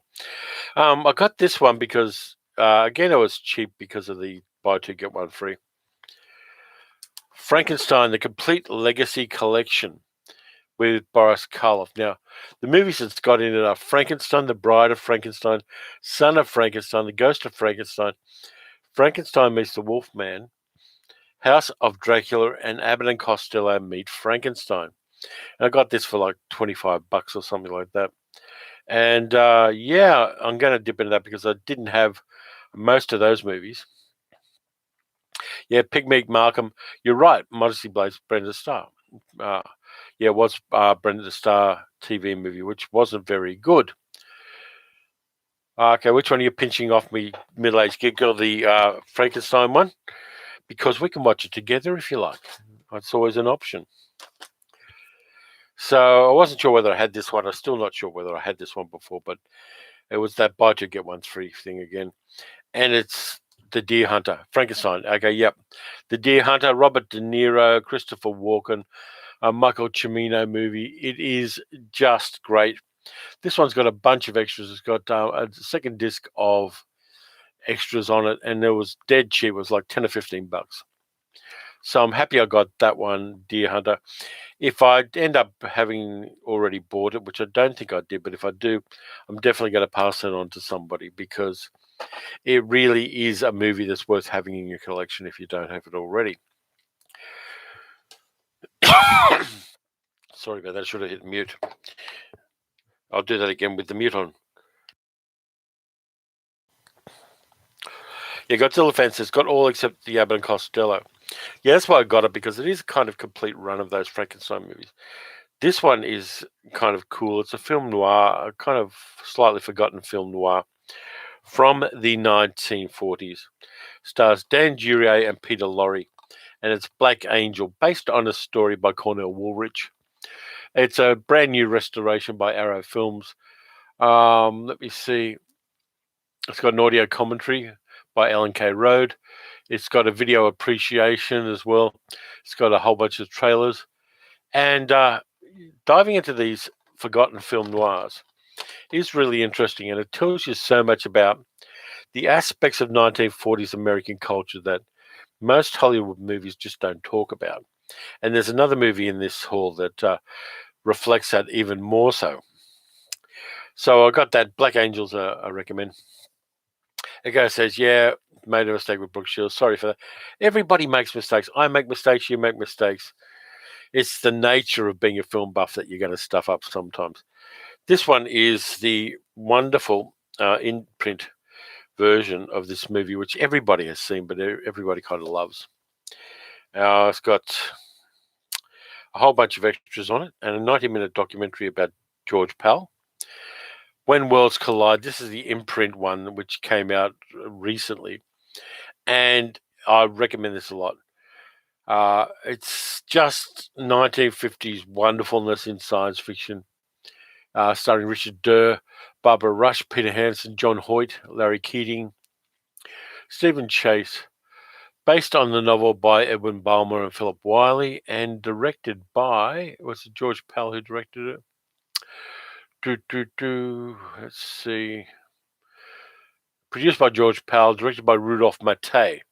I got this one because, again, it was cheap because of the buy two, get one free. Frankenstein, the Complete Legacy Collection with Boris Karloff. Now, the movies it's got in it are Frankenstein, The Bride of Frankenstein, Son of Frankenstein, The Ghost of Frankenstein, Frankenstein Meets the Wolfman, House of Dracula, and Abbott and Costello Meet Frankenstein. And I got this for like $25 or something like that. And yeah, I'm going to dip into that because I didn't have most of those movies. Yeah, Pigmeat Markham. You're right. Modesty Blaze, Brenda Starr. Yeah, it was Brenda Starr TV movie, which wasn't very good. Okay, which one are you pinching off me, Middle-Aged Geek Girl? The Frankenstein one? because we can watch it together if you like. It's always an option. So I wasn't sure whether I had this one. I'm still not sure whether I had this one before, but it was that buy two, get one free thing again. And it's The Deer Hunter, Frankenstein. Okay, yep. The Deer Hunter, Robert De Niro, Christopher Walken, a Michael Cimino movie. It is just great. This one's got a bunch of extras. It's got a second disc of extras on it, and it was dead cheap. It was like $10 or $15. So I'm happy I got that one, Deer Hunter. If I end up having already bought it, which I don't think I did, but if I do, I'm definitely going to pass it on to somebody because it really is a movie that's worth having in your collection if you don't have it already. Sorry about that. I should have hit mute. I'll do that again with the mute on. Yeah, Godzilla fans has got all except the Abbott and Costello. Yeah, that's why I got it, because it is kind of complete run of those Frankenstein movies. This one is kind of cool. It's a film noir, a kind of slightly forgotten film noir from the 1940s. Stars Dan Duryea and Peter Lorre, and it's Black Angel, based on a story by Cornell Woolrich. It's a brand new restoration by Arrow Films. Let me see. It's got an audio commentary by Ellen K. Road. It's got a video appreciation as well. It's got a whole bunch of trailers. And diving into these forgotten film noirs is really interesting, and it tells you so much about the aspects of 1940s American culture that most Hollywood movies just don't talk about. And there's another movie in this haul that reflects that even more so. So I got that. Black Angels, I recommend. A guy says, yeah, made a mistake with Brooke Shields. Sorry for that. Everybody makes mistakes. I make mistakes. You make mistakes. It's the nature of being a film buff that you're going to stuff up sometimes. This one is the wonderful in-print version of this movie, which everybody has seen, but everybody kind of loves. It's got a whole bunch of extras on it and a 90-minute documentary about George Pal. When Worlds Collide, this is the imprint one, which came out recently, and I recommend this a lot. It's just 1950s wonderfulness in science fiction, starring Richard Durr, Barbara Rush, Peter Hansen, John Hoyt, Larry Keating, Stephen Chase, based on the novel by Edwin Bulmer and Philip Wiley, and directed by, was it George Pal who directed it? Let's see. Produced by George Pal, directed by Rudolph Mattei.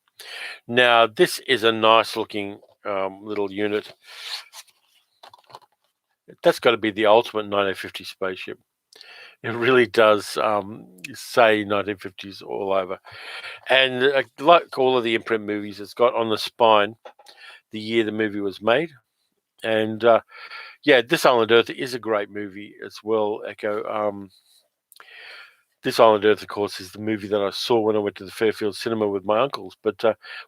Now, this is a nice-looking little unit. That's got to be the ultimate 1950s spaceship. It really does say 1950s all over. And like all of the imprint movies, it's got on the spine the year the movie was made. And yeah, This Island Earth is a great movie as well, Echo. This Island Earth, of course, is the movie that I saw when I went to the Fairfield Cinema with my uncles. But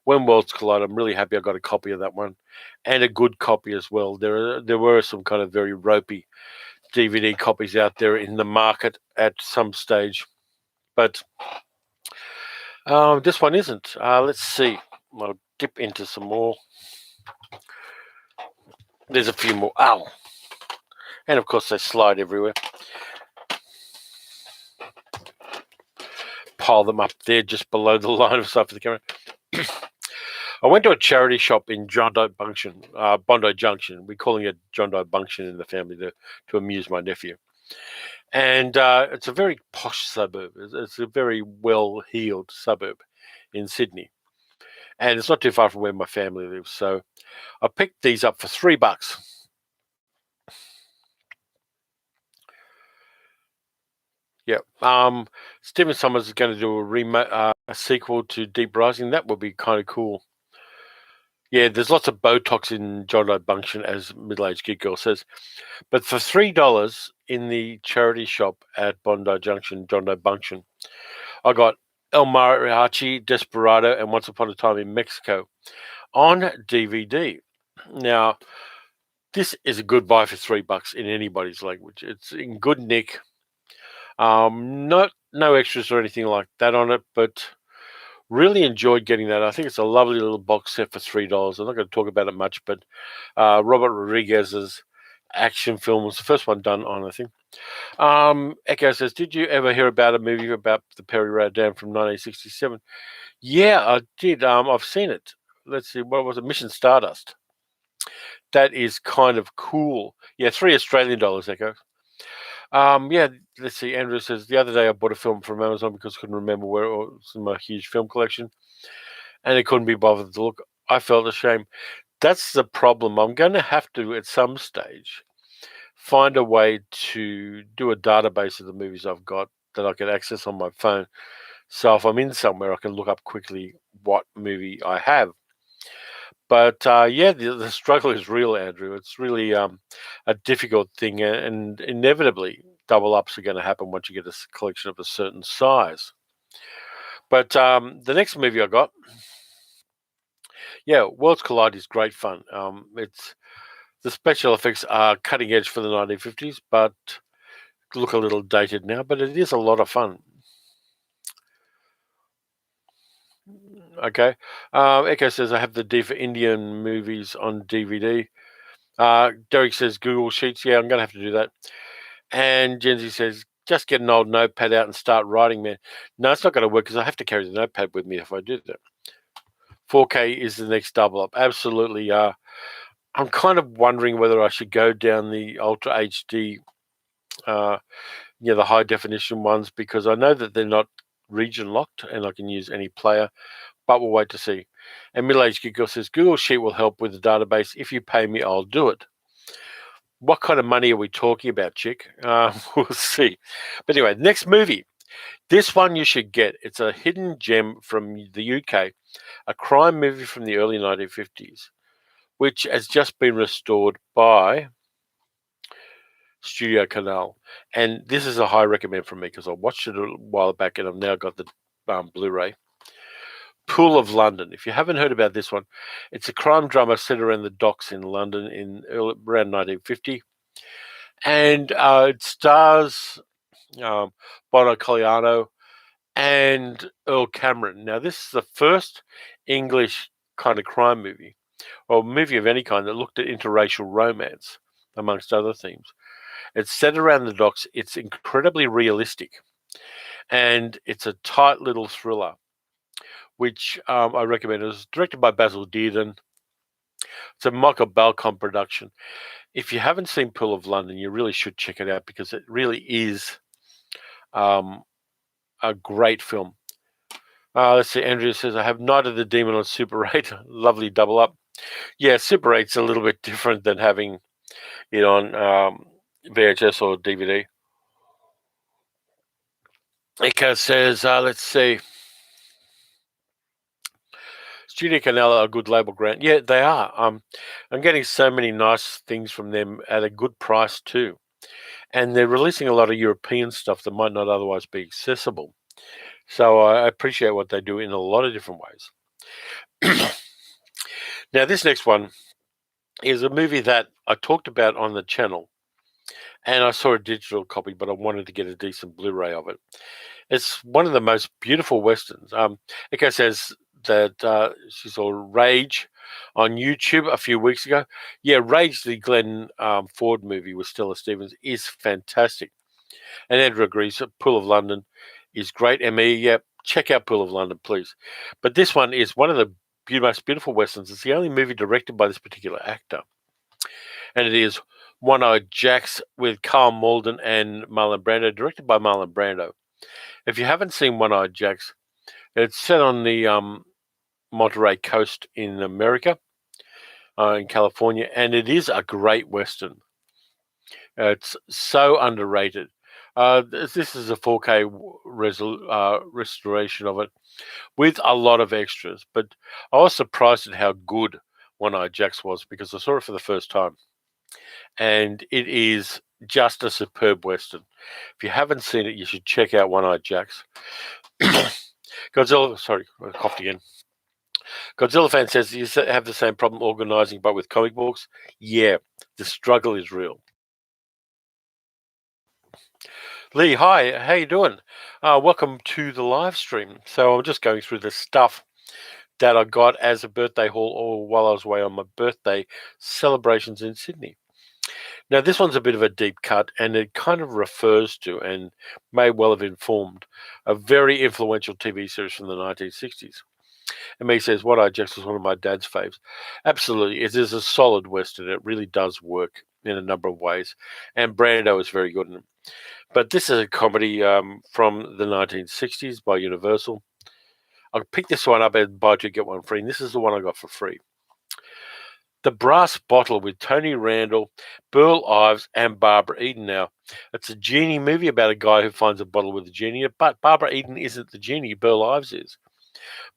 When Worlds Collide, I'm really happy I got a copy of that one, and a good copy as well. There were some kind of very ropey DVD copies out there in the market at some stage, but this one isn't. Let's see. I'll dip into some more. There's a few more. Ow. And, of course, they slide everywhere. Pile them up there just below the line of sight for the camera. I went to a charity shop in Bondi Junction. We're calling it Bondi Junction in the family to amuse my nephew. And it's a very posh suburb. It's a very well-heeled suburb in Sydney. And it's not too far from where my family lives. So I picked these up for $3. Yeah. Stephen Sommers is going to do a sequel to Deep Rising. That would be kind of cool. Yeah, there's lots of Botox in Bondi Junction, as middle-aged geek girl says. But for $3 in the charity shop at Bondi Junction, I got El Mariachi, Desperado, and Once Upon a Time in Mexico on DVD. Now, this is a good buy for $3 in anybody's language. It's in good nick. No extras or anything like that on it, but Really enjoyed getting that. I think it's a lovely little box set for $3. I'm not going to talk about it much, but Robert Rodriguez's action film was the first one done on, I think. Echo says, did you ever hear about a movie about the Perry Rodan from 1967? Yeah, I did. I've seen it. Let's see, what was it? Mission Stardust. That is kind of cool. Yeah, $3 Australian, Echo. Yeah, let's see. Andrew says, the other day I bought a film from Amazon because I couldn't remember where it was in my huge film collection, and it couldn't be bothered to look. I felt ashamed. That's the problem. I'm going to have to, at some stage, find a way to do a database of the movies I've got that I can access on my phone. So if I'm in somewhere, I can look up quickly what movie I have. But yeah, the struggle is real, Andrew. It's really a difficult thing, and inevitably double ups are going to happen once you get a collection of a certain size. But the next movie I got, yeah, Worlds Collide is great fun. It's the special effects are cutting edge for the 1950s, but look a little dated now. But it is a lot of fun. Okay, Echo says I have the D for Indian movies on DVD. Derek says Google Sheets. Yeah, I'm going to have to do that. And Genzi says, just get an old notepad out and start writing, man. No, it's not going to work because I have to carry the notepad with me if I do that. 4K is the next double up. Absolutely. I'm kind of wondering whether I should go down the Ultra HD, the high definition ones, because I know that they're not region locked and I can use any player, but we'll wait to see. And Middle Aged Geek Girl says, Google Sheet will help with the database. If you pay me, I'll do it. What kind of money are we talking about, chick? We'll see. But anyway, next movie. This one you should get. It's a hidden gem from the UK, a crime movie from the early 1950s, which has just been restored by Studio Canal. And this is a high recommend from me because I watched it a while back and I've now got the Blu-ray. Pool of London. If you haven't heard about this one, it's a crime drama set around the docks in London around 1950. And it stars Bono Coliano and Earl Cameron. Now, this is the first English kind of crime movie, or movie of any kind, that looked at interracial romance, amongst other themes. It's set around the docks. It's incredibly realistic, and it's a tight little thriller, which I recommend. It was directed by Basil Dearden. It's a Michael Balcon production. If you haven't seen Pool of London, you really should check it out because it really is a great film. Let's see. Andrea says, I have Night of the Demon on Super 8. Lovely double up. Yeah, Super 8's a little bit different than having it on VHS or DVD. Eka says, let's see. Studio Canal are a good label, Grant. Yeah, they are. I'm getting so many nice things from them at a good price too. And they're releasing a lot of European stuff that might not otherwise be accessible. So I appreciate what they do in a lot of different ways. Now, this next one is a movie that I talked about on the channel, and I saw a digital copy, but I wanted to get a decent Blu-ray of it. It's one of the most beautiful westerns. Echo says that she saw Rage on YouTube a few weeks ago. Yeah, Rage, the Glenn Ford movie with Stella Stevens, is fantastic. And Andrew agrees that Pool of London is great. ME, yeah, check out Pool of London, please. But this one is one of the most beautiful westerns. It's the only movie directed by this particular actor. And it is One-Eyed Jacks with Carl Malden and Marlon Brando, directed by Marlon Brando. If you haven't seen One-Eyed Jacks, it's set on the Monterey coast in America, in California, and it is a great western. It's so underrated. This is a 4K restoration of it with a lot of extras, but I was surprised at how good One-Eyed Jacks was because I saw it for the first time, and it is just a superb western. If you haven't seen it, you should check out One-Eyed Jacks. Godzilla, sorry, I coughed again. Godzilla fan says you have the same problem organizing, but with comic books. Yeah, the struggle is real. Lee, hi, how you doing? Welcome to the live stream. So I'm just going through the stuff that I got as a birthday haul or while I was away on my birthday celebrations in Sydney. Now, this one's a bit of a deep cut, and it kind of refers to and may well have informed a very influential TV series from the 1960s. And me says, What I Jax was one of my dad's faves. Absolutely, it is a solid Western. It really does work in a number of ways, and Brando is very good in it. But this is a comedy from the 1960s by Universal. I picked this one up and buy two, get one free, and this is the one I got for free. The Brass Bottle with Tony Randall, Burl Ives, and Barbara Eden. Now, it's a genie movie about a guy who finds a bottle with a genie in it, but Barbara Eden isn't the genie, Burl Ives is.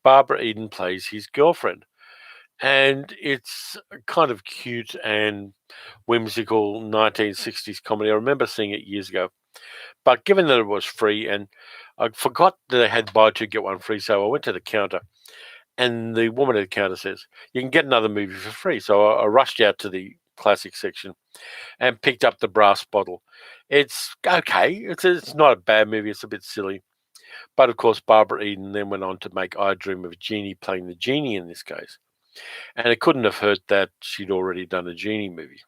Barbara Eden plays his girlfriend, and it's kind of cute and whimsical 1960s comedy. I remember seeing it years ago. But given that it was free, and I forgot that they had buy two, get one free, so I went to the counter, and the woman at the counter says, you can get another movie for free. So I rushed out to the classic section and picked up The Brass Bottle. It's okay. It's not a bad movie. It's a bit silly. But, of course, Barbara Eden then went on to make I Dream of a Genie, playing the genie in this case. And it couldn't have hurt that she'd already done a genie movie.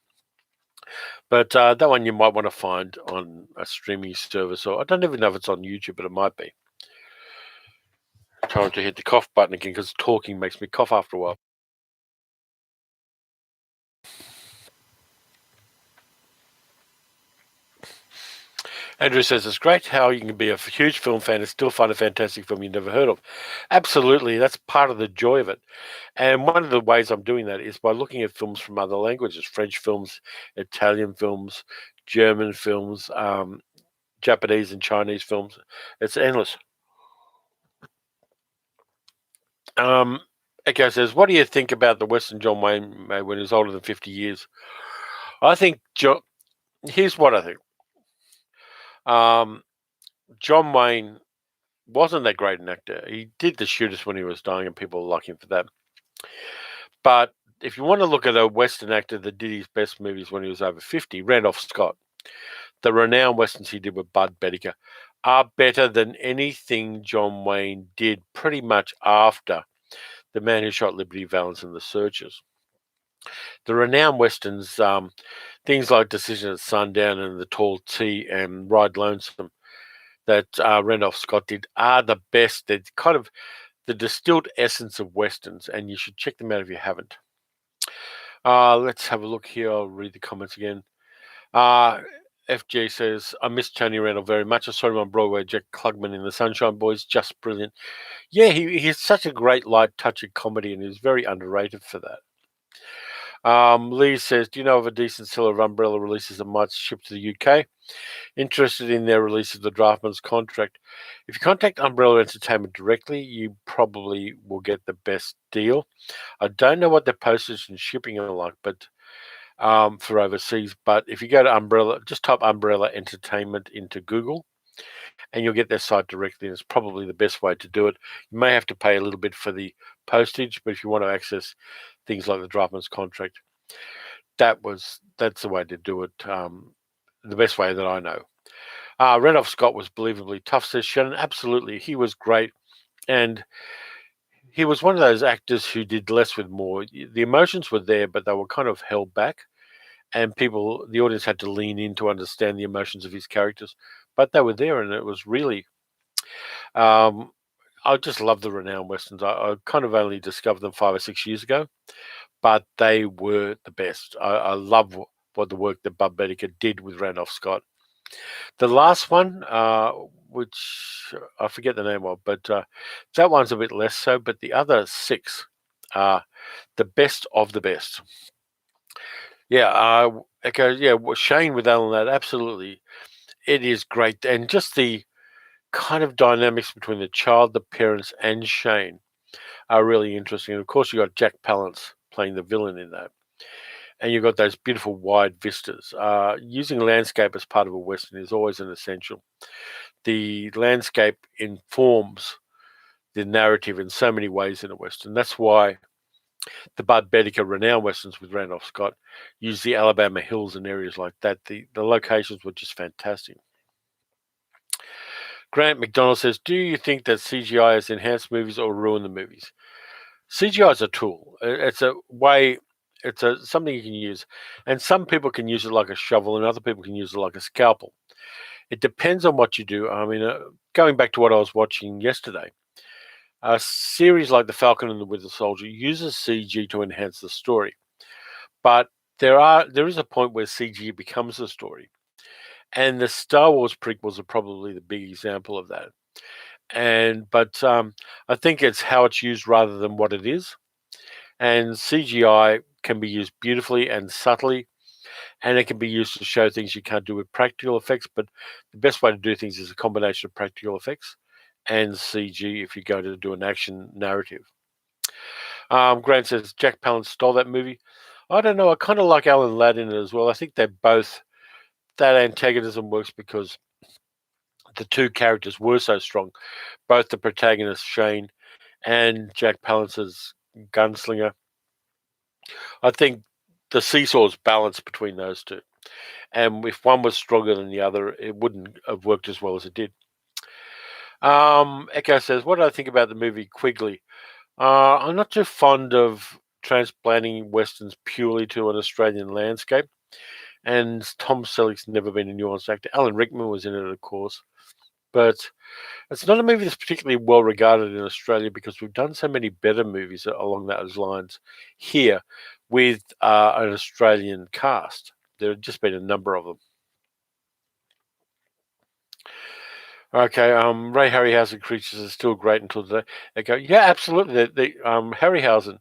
But that one you might want to find on a streaming service, or I don't even know if it's on YouTube, but it might be. Time to hit the cough button again because talking makes me cough after a while. Andrew says it's great how you can be a huge film fan and still find a fantastic film you've never heard of. Absolutely, that's part of the joy of it. And one of the ways I'm doing that is by looking at films from other languages: French films, Italian films, German films, Japanese and Chinese films. It's endless. Echo says, what do you think about the Western John Wayne made when he was older than 50 years? I think, here's what I think. John Wayne wasn't that great an actor. He did The Shooters when he was dying, and people like him for that. But if you want to look at a Western actor that did his best movies when he was over 50, Randolph Scott, the renowned Westerns he did with Bud Bedicker are better than anything John Wayne did pretty much after The Man Who Shot Liberty Valance and The Searchers. The renowned Westerns, things like Decision at Sundown and The Tall T and Ride Lonesome that Randolph Scott did are the best. They're kind of the distilled essence of Westerns, and you should check them out if you haven't. Let's have a look here. I'll read the comments again. FG says, I miss Tony Randall very much. I saw him on Broadway, Jack Klugman in The Sunshine Boys, just brilliant. Yeah, he's such a great light touch of comedy, and he's very underrated for that. Lee says, do you know of a decent seller of Umbrella releases that might ship to the UK? Interested in their release of the Draftman's Contract? If you contact Umbrella Entertainment directly, you probably will get the best deal. I don't know what their postage and shipping are like, but for overseas. But if you go to Umbrella, just type Umbrella Entertainment into Google, and you'll get their site directly. And it's probably the best way to do it. You may have to pay a little bit for the postage, but if you want to access things like the Draftman's Contract, that's the way to do it. The best way that I know. Randolph Scott was believably tough, says Shannon. Absolutely, he was great, and he was one of those actors who did less with more. The emotions were there, but they were kind of held back, and the audience had to lean in to understand the emotions of his characters. But they were there, and it was really. I just love the renowned Westerns. I kind of only discovered them 5 or 6 years ago, but they were the best. I love what the work that Bud Bedicker did with Randolph Scott. The last one, which I forget the name of, but that one's a bit less so. But the other 6 are the best of the best. Yeah, Echo. Yeah, Shane with Alan Ladd, absolutely. It is great, and just the kind of dynamics between the child, the parents, and Shane are really interesting. And of course, you got Jack Palance playing the villain in that, and you've got those beautiful wide vistas. Using landscape as part of a Western is always an essential. The landscape informs the narrative in so many ways in a Western. That's why the Bud Bedicker renowned Westerns with Randolph Scott use the Alabama hills and areas like that. The locations were just fantastic. Grant McDonald says, do you think that CGI has enhanced movies or ruined the movies? CGI is a tool. It's a way, it's something you can use. And some people can use it like a shovel and other people can use it like a scalpel. It depends on what you do. I mean, going back to what I was watching yesterday, a series like The Falcon and the Winter Soldier uses CG to enhance the story. But there is a point where CG becomes the story. And the Star Wars prequels are probably the big example of that. But I think it's how it's used rather than what it is. And CGI can be used beautifully and subtly, and it can be used to show things you can't do with practical effects. But the best way to do things is a combination of practical effects and CG if you go to do an action narrative. Grant says Jack Palance stole that movie. I don't know. I kind of like Alan Ladd in it as well. I think they're both, that antagonism works because the two characters were so strong. Both the protagonist, Shang, and Jack Palance's gunslinger. I think the seesaw is balanced between those two. And if one was stronger than the other, it wouldn't have worked as well as it did. Echo says, what do I think about the movie Quigley? I'm not too fond of transplanting Westerns purely to an Australian landscape. And Tom Selleck's never been a nuanced actor. Alan Rickman was in it, of course. But it's not a movie that's particularly well regarded in Australia because we've done so many better movies along those lines here with an Australian cast. There have just been a number of them. Okay, Ray Harryhausen Creatures is still great until today. They go, yeah, absolutely. The Harryhausen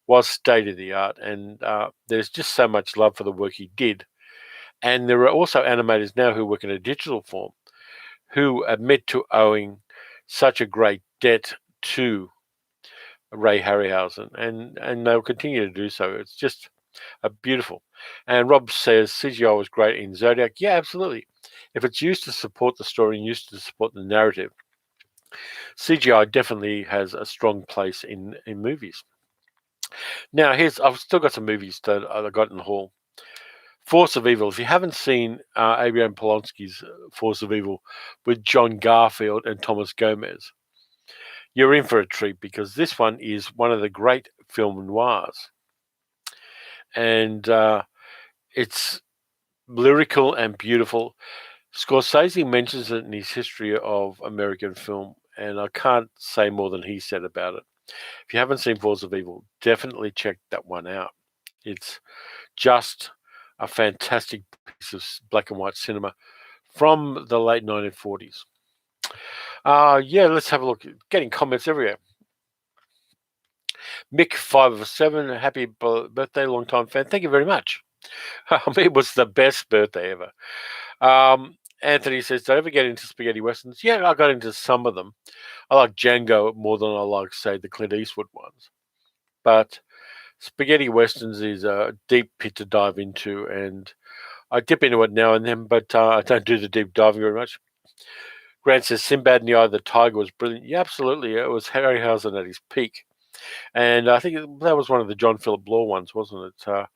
was state of the art, and there's just so much love for the work he did. And there are also animators now who work in a digital form who admit to owing such a great debt to Ray Harryhausen, and they'll continue to do so. It's just beautiful. And Rob says CGI was great in Zodiac. Yeah, absolutely. If it's used to support the story and used to support the narrative, CGI definitely has a strong place in movies. Now, I've still got some movies that I got in the hall. Force of Evil. If you haven't seen Adrian Polonsky's Force of Evil with John Garfield and Thomas Gomez, you're in for a treat because this one is one of the great film noirs. And it's lyrical and beautiful. Scorsese mentions it in his history of American film, and I can't say more than he said about it. If you haven't seen Force of Evil, definitely check that one out. It's just a fantastic piece of black and white cinema from the late 1940s. Yeah, let's have a look. Getting comments everywhere. Mick 507, happy birthday, long time fan. Thank you very much. It was the best birthday ever. Anthony says, "Did I ever get into spaghetti westerns?" Yeah, I got into some of them. I like Django more than I like, say, the Clint Eastwood ones. But spaghetti westerns is a deep pit to dive into, and I dip into it now and then, but I don't do the deep diving very much. Grant says, Sinbad in the Eye of the Tiger was brilliant. Yeah, absolutely. It was Harryhausen at his peak. And I think that was one of the John Philip Law ones, wasn't it?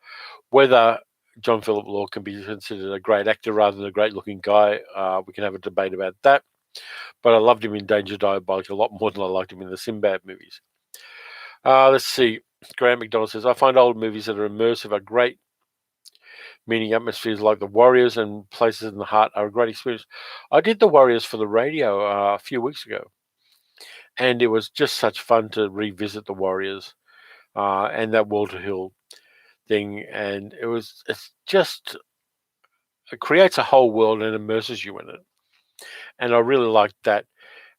Whether John Philip Law can be considered a great actor rather than a great-looking guy, we can have a debate about that. But I loved him in Danger Diabolic a lot more than I liked him in the Sinbad movies. Let's see. Graham McDonald says, I find old movies that are immersive are great, meaning atmospheres like The Warriors and Places in the Heart are a great experience. I did The Warriors for the radio a few weeks ago, and it was just such fun to revisit The Warriors and that Walter Hill thing. And it creates a whole world and immerses you in it. And I really liked that.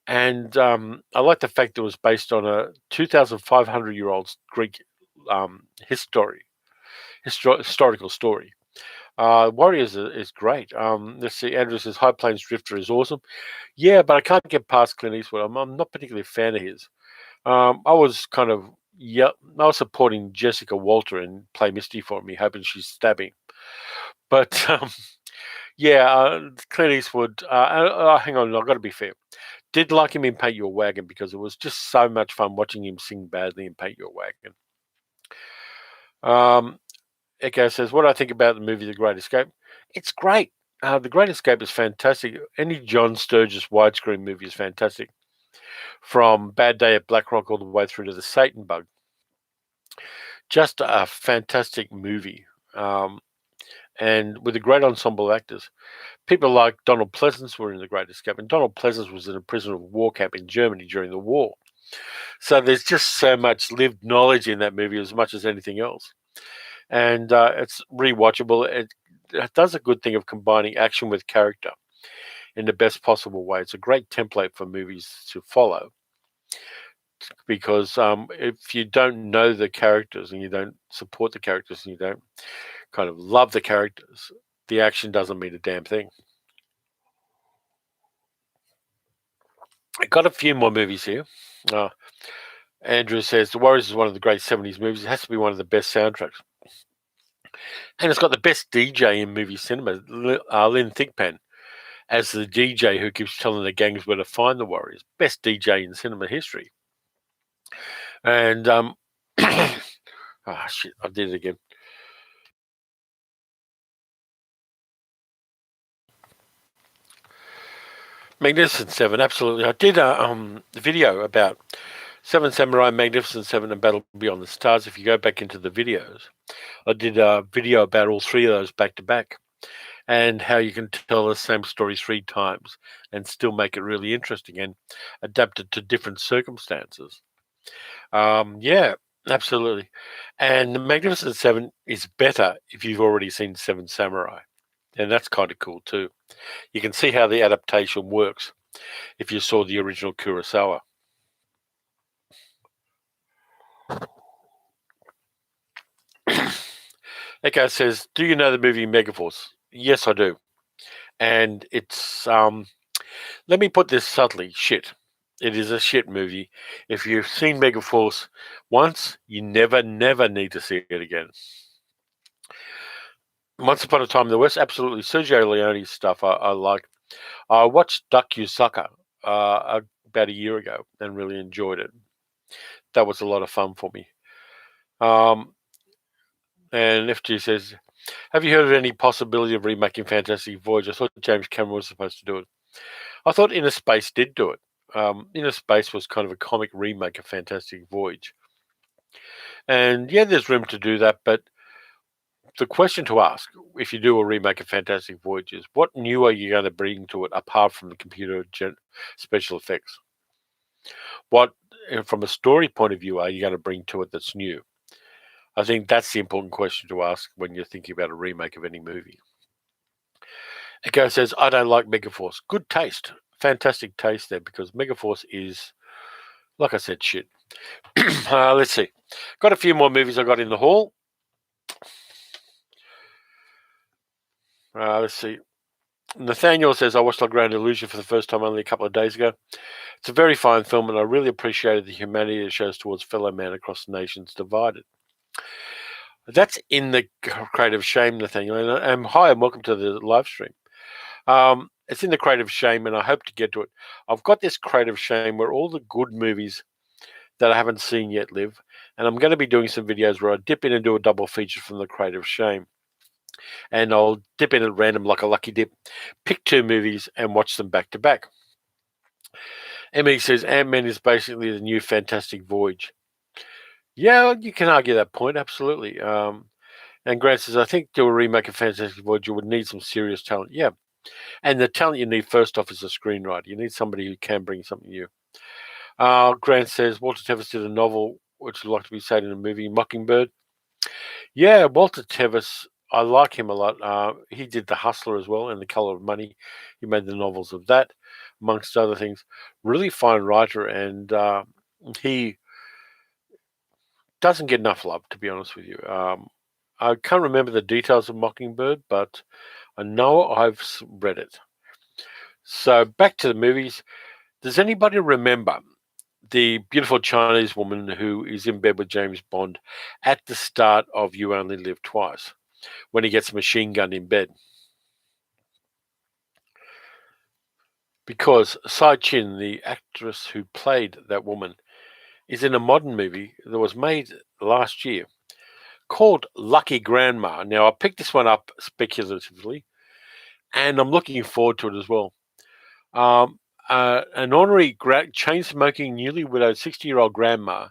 And I like the fact that it was based on a 2,500-year-old Greek historical story. Warriors is great. Let's see. Andrew says High Plains Drifter is awesome. Yeah, but I can't get past Clint Eastwood. I'm not particularly a fan of his. I was supporting Jessica Walter and Play Misty for me, hoping she's stabbing. But Clint Eastwood. Hang on, I've got to be fair. Did like him in Paint Your Wagon because it was just so much fun watching him sing badly in Paint Your Wagon. Echo says, what do I think about the movie The Great Escape? It's great. The Great Escape is fantastic. Any John Sturges widescreen movie is fantastic. From Bad Day at Black Rock all the way through to The Satan Bug. Just a fantastic movie. And with a great ensemble of actors. People like Donald Pleasance were in The Great Escape, and Donald Pleasance was in a prisoner of war camp in Germany during the war. So there's just so much lived knowledge in that movie as much as anything else. And it's rewatchable. It does a good thing of combining action with character in the best possible way. It's a great template for movies to follow because if you don't know the characters and you don't support the characters and you don't kind of love the characters, the action doesn't mean a damn thing. I got a few more movies here. Andrew says The Warriors is one of the great 70s movies. It has to be one of the best soundtracks. And it's got the best DJ in movie cinema, Lynn Thigpen, as the DJ who keeps telling the gangs where to find the Warriors. Best DJ in cinema history. And, shit, I did it again. Magnificent Seven, absolutely. I did a video about Seven Samurai, Magnificent Seven, and Battle Beyond the Stars. If you go back into the videos, I did a video about all three of those back to back and how you can tell the same story three times and still make it really interesting and adapt it to different circumstances. Yeah, absolutely. And the Magnificent Seven is better if you've already seen Seven Samurai. And that's kind of cool too. You can see how the adaptation works if you saw the original Kurosawa. Echo says, do you know the movie Megaforce? Yes, I do. And it's, let me put this subtly, shit. It is a shit movie. If you've seen Megaforce once, you never need to see it again. Once Upon a Time in the West, absolutely. Sergio Leone's stuff I like. I watched Duck You Sucker about a year ago and really enjoyed it. That was a lot of fun for me. And FG says, have you heard of any possibility of remaking Fantastic Voyage? I thought James Cameron was supposed to do it. I thought Inner Space did do it. Inner Space was kind of a comic remake of Fantastic Voyage. And yeah, there's room to do that, but the question to ask, if you do a remake of Fantastic Voyage, is what new are you going to bring to it apart from the computer special effects? What, from a story point of view, are you going to bring to it that's new? I think that's the important question to ask when you're thinking about a remake of any movie. Echo says, I don't like Megaforce. Good taste. Fantastic taste there, because Megaforce is, like I said, shit. Let's see. Got a few more movies I got in the hall. Let's see. Nathaniel says, I watched La Grande Illusion for the first time only a couple of days ago. It's a very fine film, and I really appreciated the humanity it shows towards fellow man across the nations divided. That's in the Crate of Shame, Nathaniel. And hi, and welcome to the live stream. It's in the Crate of Shame, and I hope to get to it. I've got this Crate of Shame where all the good movies that I haven't seen yet live, and I'm going to be doing some videos where I dip in and do a double feature from the Crate of Shame. And I'll dip in at random like a lucky dip, pick two movies and watch them back to back. Emily says Ant-Man is basically the new Fantastic Voyage. Yeah, you can argue that point, absolutely. And Grant says, I think to a remake of Fantastic Voyage, you would need some serious talent. Yeah. And the talent you need first off is a screenwriter. You need somebody who can bring something new. Grant says, Walter Tevis did a novel which would like to be set in a movie, Mockingbird. Yeah, Walter Tevis, I like him a lot. He did The Hustler as well and The Color of Money. He made the novels of that, amongst other things. Really fine writer, and he doesn't get enough love, to be honest with you. I can't remember the details of Mockingbird, but I know I've read it. So back to the movies. Does anybody remember the beautiful Chinese woman who is in bed with James Bond at the start of You Only Live Twice, when he gets a machine gun in bed? Because Sai Chin, the actress who played that woman, is in a modern movie that was made last year called Lucky Grandma. Now, I picked this one up speculatively. and I'm looking forward to it as well. An honorary chain-smoking, newly widowed 60-year-old grandma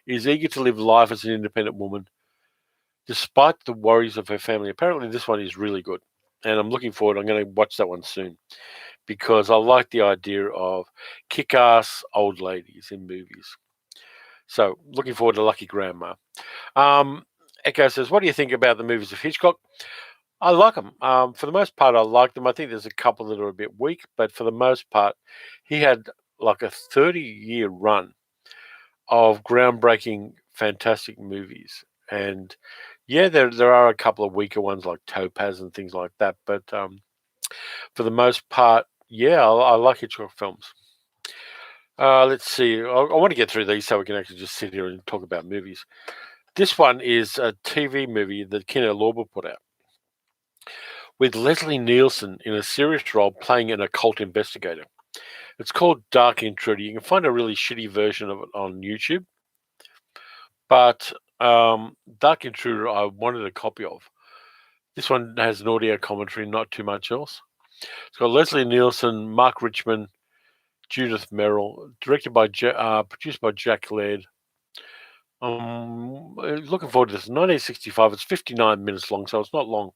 is eager to live life as an independent woman, despite the worries of her family. Apparently, this one is really good, and I'm looking forward. I'm going to watch that one soon because I like the idea of kick-ass old ladies in movies. So, looking forward to Lucky Grandma. Echo says, what do you think about the movies of Hitchcock? I like them. For the most part, I like them. I think there's a couple that are a bit weak, but for the most part, he had like a 30-year run of groundbreaking, fantastic movies. And yeah, there are a couple of weaker ones like Topaz and things like that. But for the most part, yeah, I like Hitchcock films. Let's see. I want to get through these so we can actually just sit here and talk about movies. This one is a TV movie that QandA put out, with Leslie Nielsen in a serious role playing an occult investigator. It's called Dark Intruder. You can find a really shitty version of it on YouTube. But Dark Intruder, I wanted a copy of. This one has an audio commentary, not too much else. It's got Leslie Nielsen, Mark Richmond, Judith Merrill, produced by Jack Laird. Looking forward to this. 1965. It's 59 minutes long, so it's not long.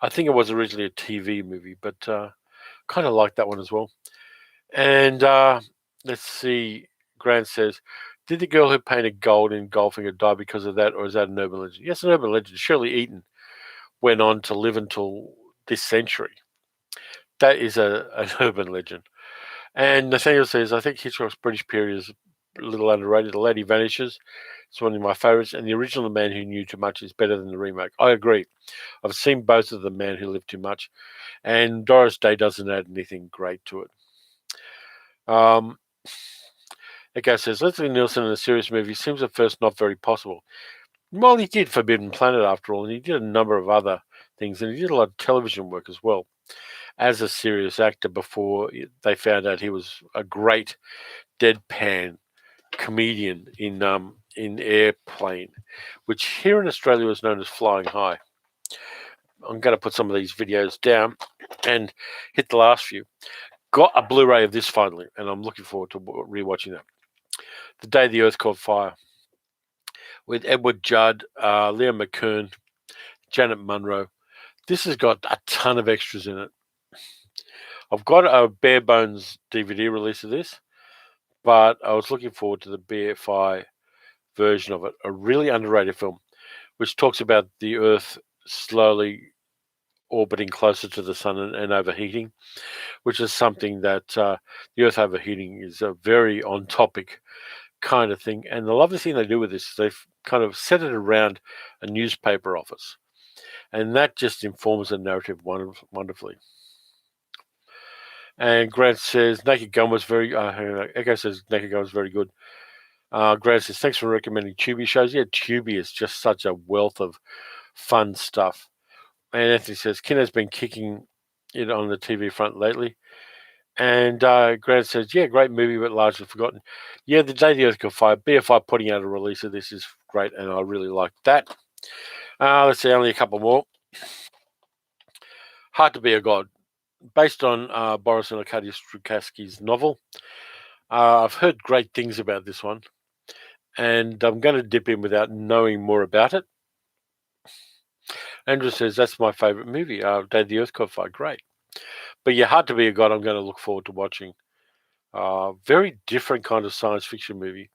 I think it was originally a TV movie, but kind of like that one as well. And let's see. Grant says, did the girl who painted gold in Goldfinger die because of that, or is that an urban legend? Yes, an urban legend. Shirley Eaton went on to live until this century. That is an urban legend. And Nathaniel says, I think Hitchcock's British period is a little underrated. The Lady Vanishes. It's one of my favourites. And the original The Man Who Knew Too Much is better than the remake. I agree. I've seen both of The Man Who Lived Too Much. And Doris Day doesn't add anything great to it. Echo says, Leslie Nielsen in a serious movie seems at first not very possible. Well, he did Forbidden Planet after all, and he did a number of other things, and he did a lot of television work as well as a serious actor before they found out he was a great deadpan comedian in Airplane, which here in Australia was known as Flying High. I'm going to put some of these videos down and hit the last few. Got a Blu-ray of this finally, and I'm looking forward to rewatching that. The Day the Earth Caught Fire, with Edward Judd, Liam McKern, Janet Munro. This has got a ton of extras in it. I've got a bare bones DVD release of this, but I was looking forward to the BFI version of it, a really underrated film, which talks about the Earth slowly orbiting closer to the sun and overheating, which is something that the Earth overheating is a very on-topic kind of thing. And the lovely thing they do with this is they've kind of set it around a newspaper office, and that just informs the narrative wonderfully. And Grant says Naked Gun was very. Echo says Naked Gun was very good. Grant says thanks for recommending Tubi shows. Yeah, Tubi is just such a wealth of fun stuff. And Anthony says QandA's been kicking it on the TV front lately. And Grant says, yeah, great movie, but largely forgotten. Yeah, The Day the Earth Caught Fire. BFI putting out a release of this is great, and I really like that. Let's see, only a couple more. Hard to Be a God, based on Boris and Arkady Strugatsky's novel. I've heard great things about this one, and I'm going to dip in without knowing more about it. Andrew says, that's my favourite movie, Day the Earth Caught Fire. Great. But yeah, Hard to Be a God, I'm going to look forward to watching. Very different kind of science fiction movie,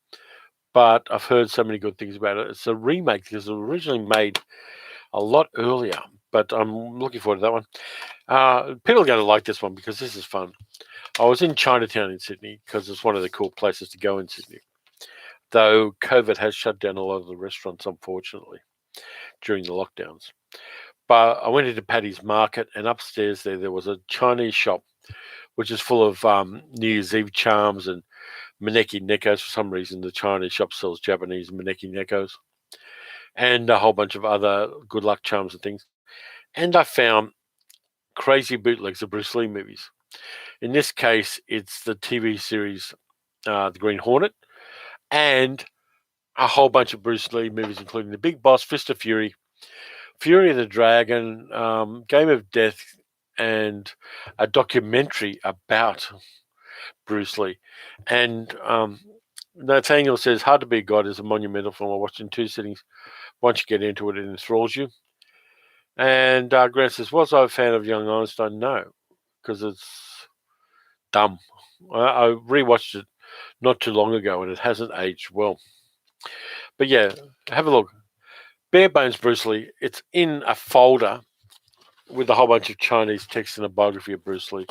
but I've heard so many good things about it. It's a remake because it was originally made a lot earlier, but I'm looking forward to that one. People are going to like this one because this is fun. I was in Chinatown in Sydney because it's one of the cool places to go in Sydney, though COVID has shut down a lot of the restaurants, unfortunately, during the lockdowns. But I went into Paddy's Market, and upstairs there was a Chinese shop, which is full of New Year's Eve charms and maneki nekos. For some reason, the Chinese shop sells Japanese maneki nekos and a whole bunch of other good luck charms and things. And I found crazy bootlegs of Bruce Lee movies. In this case, it's the TV series The Green Hornet and a whole bunch of Bruce Lee movies, including The Big Boss, Fist of Fury, Fury of the Dragon, Game of Death, and a documentary about Bruce Lee. And Nathaniel says, Hard to Be God is a monumental film. I watched in 2 sittings. Once you get into it, it enthralls you. And Grant says, was I a fan of Young Einstein? No, because it's dumb. I rewatched it not too long ago, and it hasn't aged well. But yeah, have a look. Bare Bones Bruce Lee. It's in a folder with a whole bunch of Chinese text and a biography of Bruce Lee.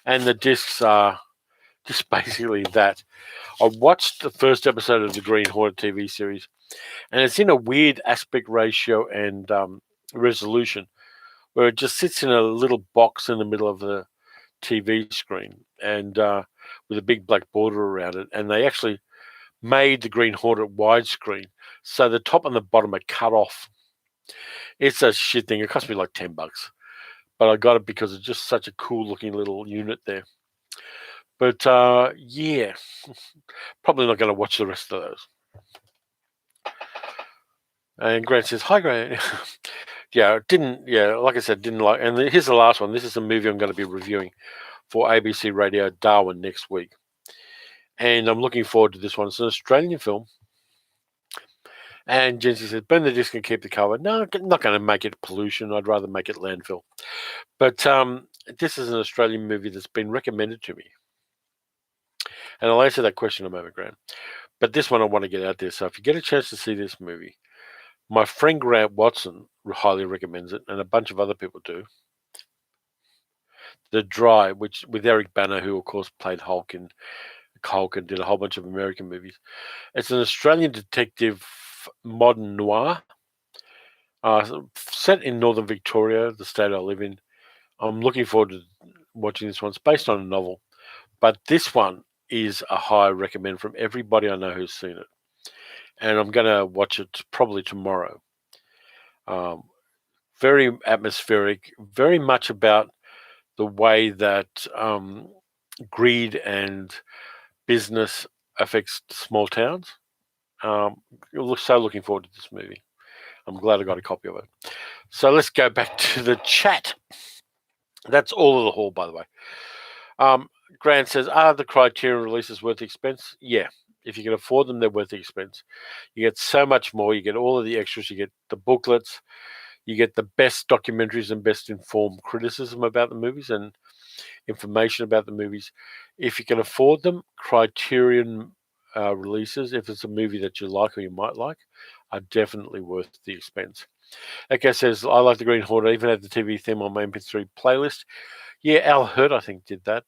And the discs are just basically that. I watched the first episode of the Green Hornet TV series, and it's in a weird aspect ratio and resolution where it just sits in a little box in the middle of the TV screen and with a big black border around it. And they actually made the Green Hornet widescreen, so the top and the bottom are cut off. It's a shit thing. It cost me like $10, but I got it because it's just such a cool looking little unit there. But yeah, probably not going to watch the rest of those. And Grant says, "Hi, Grant." Like I said, didn't like. And here's the last one. This is a movie I'm going to be reviewing for ABC Radio Darwin next week, and I'm looking forward to this one. It's an Australian film. And Jency said, burn the disc and keep the cover. No, I'm not going to make it pollution. I'd rather make it landfill. But this is an Australian movie that's been recommended to me. And I'll answer that question in a moment, Grant. But this one I want to get out there. So if you get a chance to see this movie, my friend Grant Watson highly recommends it, and a bunch of other people do. The Dry, which with Eric Bana, who of course played Hulk and did a whole bunch of American movies. It's an Australian detective modern noir set in northern Victoria, the state I live in. I'm looking forward to watching this one. It's based on a novel, but this one is a high recommend from everybody I know who's seen it. And I'm going to watch it probably tomorrow. Very atmospheric, very much about the way that greed and business affects small towns. So looking forward to this movie. I'm glad I got a copy of it. So let's go back to the chat. That's all of the haul, by the way. Grant says, are the Criterion releases worth the expense? Yeah. If you can afford them, they're worth the expense. You get so much more. You get all of the extras. You get the booklets. You get the best documentaries and best informed criticism about the movies and information about the movies. If you can afford them, Criterion releases, if it's a movie that you like or you might like, are definitely worth the expense. Okay, says, I like the Green Hornet. I even had the TV theme on my MP3 playlist. Yeah, Al Hurt, I think, did that.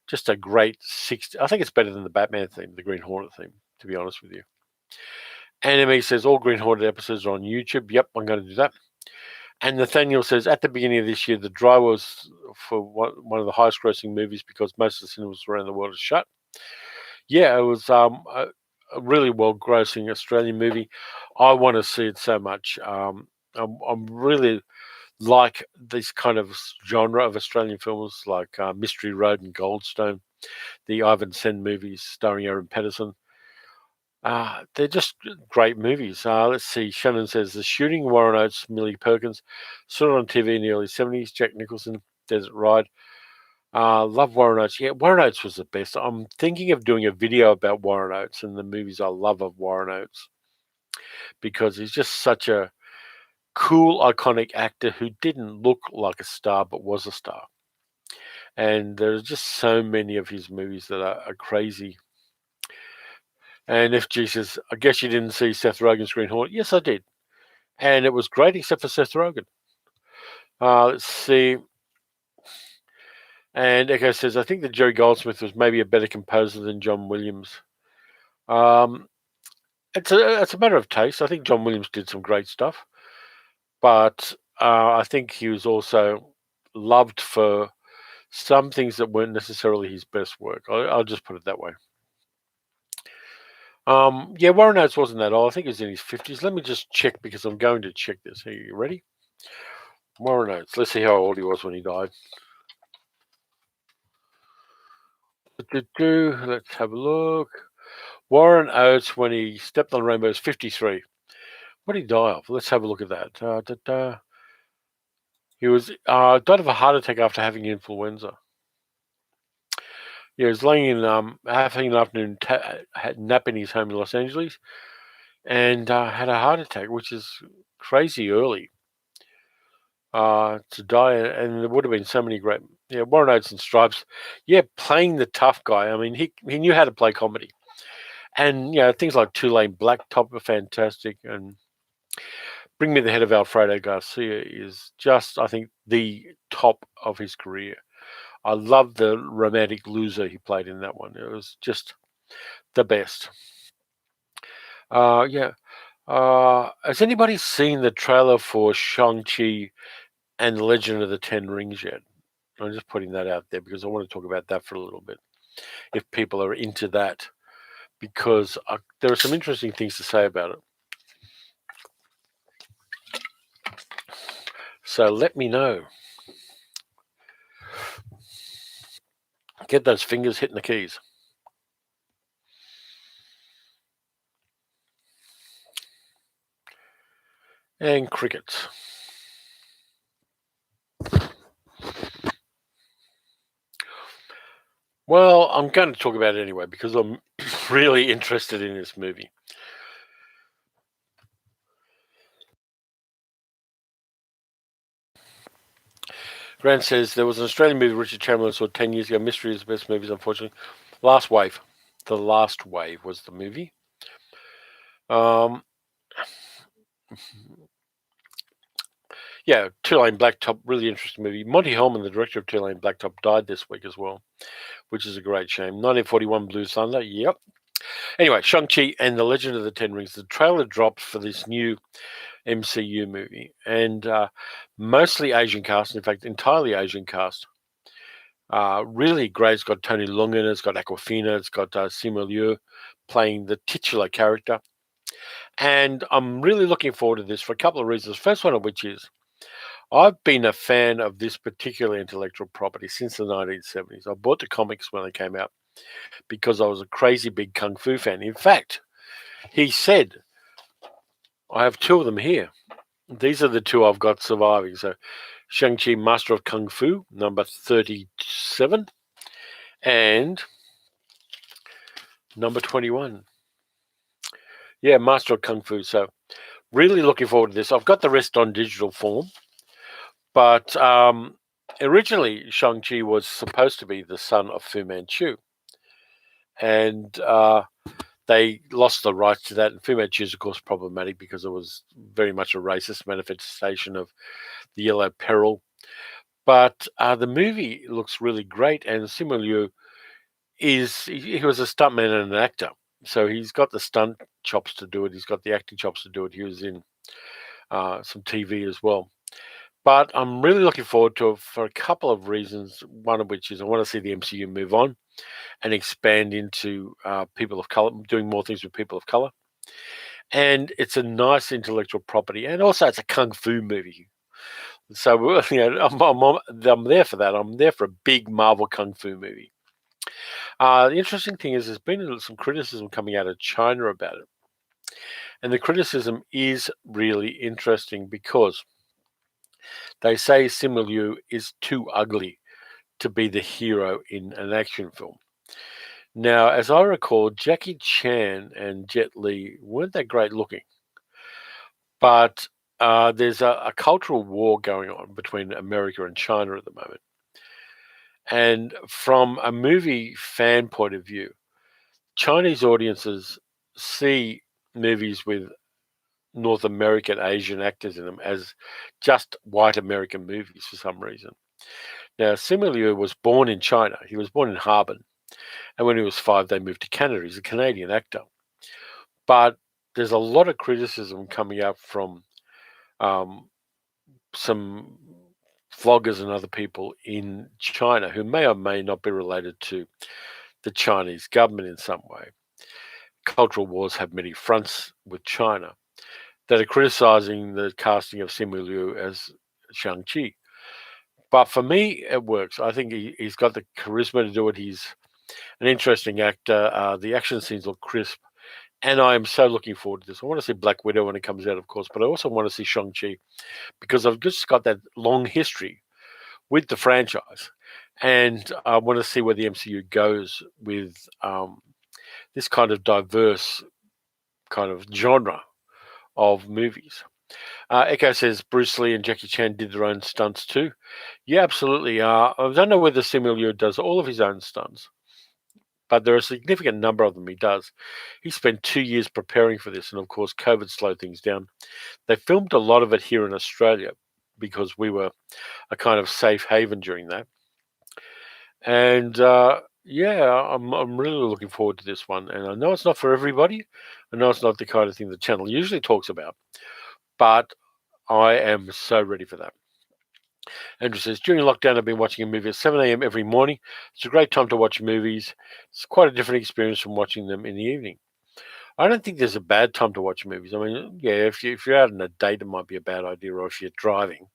Just a great 60. I think it's better than the Batman theme, the Green Hornet theme, to be honest with you. Anime says, all Green Hornet episodes are on YouTube. Yep, I'm going to do that. And Nathaniel says, at the beginning of this year, The Dry was for one of the highest grossing movies because most of the cinemas around the world are shut. Yeah, it was a really well grossing Australian movie. I want to see it so much. I'm really like this kind of genre of Australian films like Mystery Road and Goldstone, the Ivan Sen movies starring Aaron Pedersen. They're just great movies. Let's see. Shannon says, The Shooting, Warren Oates, Millie Perkins. Saw it on TV in the early 70s. Jack Nicholson, Desert Ride. Love Warren Oates. Yeah, Warren Oates was the best. I'm thinking of doing a video about Warren Oates and the movies I love of Warren Oates because he's just such a cool, iconic actor who didn't look like a star but was a star. And there's just so many of his movies that are crazy. And FG says, I guess you didn't see Seth Rogen's Green Hornet. Yes, I did. And it was great except for Seth Rogen. Let's see. And Echo says, I think that Jerry Goldsmith was maybe a better composer than John Williams. It's a matter of taste. I think John Williams did some great stuff. But I think he was also loved for some things that weren't necessarily his best work. I'll just put it that way. Yeah, Warren Oates wasn't that old. I think he was in his 50s. Let me just check because I'm going to check this. Are you ready? Warren Oates. Let's see how old he was when he died. Let's have a look. Warren Oates, when he stepped on Rainbow, is 53. What did he die of? Let's have a look at that. He was died of a heart attack after having influenza. Yeah, he was laying in having an afternoon nap in his home in Los Angeles, and had a heart attack, which is crazy early to die. And there would have been so many great, Warren Oates and Stripes, playing the tough guy. I mean, he knew how to play comedy, and things like Two Lane Blacktop are fantastic, and Bring Me the Head of Alfredo Garcia is just, I think, the top of his career. I love the romantic loser he played in that one. It was just the best. Has anybody seen the trailer for Shang-Chi and the Legend of the Ten Rings yet? I'm just putting that out there because I want to talk about that for a little bit, if people are into that, because there are some interesting things to say about it. So let me know. Get those fingers hitting the keys. And crickets. Well, I'm going to talk about it anyway because I'm really interested in this movie. Grant says there was an Australian movie Richard Chamberlain saw 10 years ago. Mystery is the best movies, unfortunately. Last Wave. The Last Wave was the movie. Two Lane Blacktop, really interesting movie. Monty Hellman, the director of Two Lane Blacktop, died this week as well, which is a great shame. 1941 Blue Thunder, yep. Anyway, Shang-Chi and the Legend of the Ten Rings. The trailer dropped for this new MCU movie, and mostly Asian cast, in fact, entirely Asian cast. Really great. It's got Tony Leung in it, it's got Awkwafina, it's got Simu Liu playing the titular character. And I'm really looking forward to this for a couple of reasons. First one of which is I've been a fan of this particular intellectual property since the 1970s. I bought the comics when they came out because I was a crazy big Kung Fu fan. In fact, he said, I have two of them here. These are the two I've got surviving. So Shang-Chi, Master of Kung Fu, number 37, and number 21. Yeah, Master of Kung Fu. So really looking forward to this. I've got the rest on digital form, but originally Shang-Chi was supposed to be the son of Fu Manchu, and they lost the rights to that. And Fu Manchu is, of course, problematic because it was very much a racist manifestation of the Yellow Peril. But the movie looks really great, and Simu Liu he was a stuntman and an actor, so he's got the stunt chops to do it. He's got the acting chops to do it. He was in some TV as well. But I'm really looking forward to it for a couple of reasons. One of which is I want to see the MCU move on and expand into people of color, doing more things with people of color. And it's a nice intellectual property, and also it's a kung fu movie. So I'm there for that. I'm there for a big Marvel kung fu movie. The interesting thing is there's been some criticism coming out of China about it. And the criticism is really interesting because they say Simu Liu is too ugly to be the hero in an action film. Now, as I recall, Jackie Chan and Jet Li weren't that great looking. But there's a cultural war going on between America and China at the moment. And from a movie fan point of view, Chinese audiences see movies with North American, Asian actors in them as just white American movies for some reason. Now, Simu Liu was born in China. He was born in Harbin. And when he was 5, they moved to Canada. He's a Canadian actor. But there's a lot of criticism coming up from some vloggers and other people in China who may or may not be related to the Chinese government in some way. Cultural wars have many fronts with China that are criticizing the casting of Simu Liu as Shang-Chi. But for me, it works. I think he's got the charisma to do it. He's an interesting actor. The action scenes look crisp. And I am so looking forward to this. I want to see Black Widow when it comes out, of course, but I also want to see Shang-Chi because I've just got that long history with the franchise. And I want to see where the MCU goes with this kind of diverse kind of genre of movies. Echo says Bruce Lee and Jackie Chan did their own stunts too. Yeah, absolutely. I don't know whether Simu Liu does all of his own stunts, but there are a significant number of them he does. He spent 2 years preparing for this, and of course, COVID slowed things down. They filmed a lot of it here in Australia because we were a kind of safe haven during that. And yeah, I'm really looking forward to this one. And I know it's not for everybody. I know it's not the kind of thing the channel usually talks about, but I am so ready for that. Andrew says, during lockdown, I've been watching a movie at 7 a.m. every morning. It's a great time to watch movies. It's quite a different experience from watching them in the evening. I don't think there's a bad time to watch movies. I mean, yeah, if you're out on a date, it might be a bad idea, or if you're driving,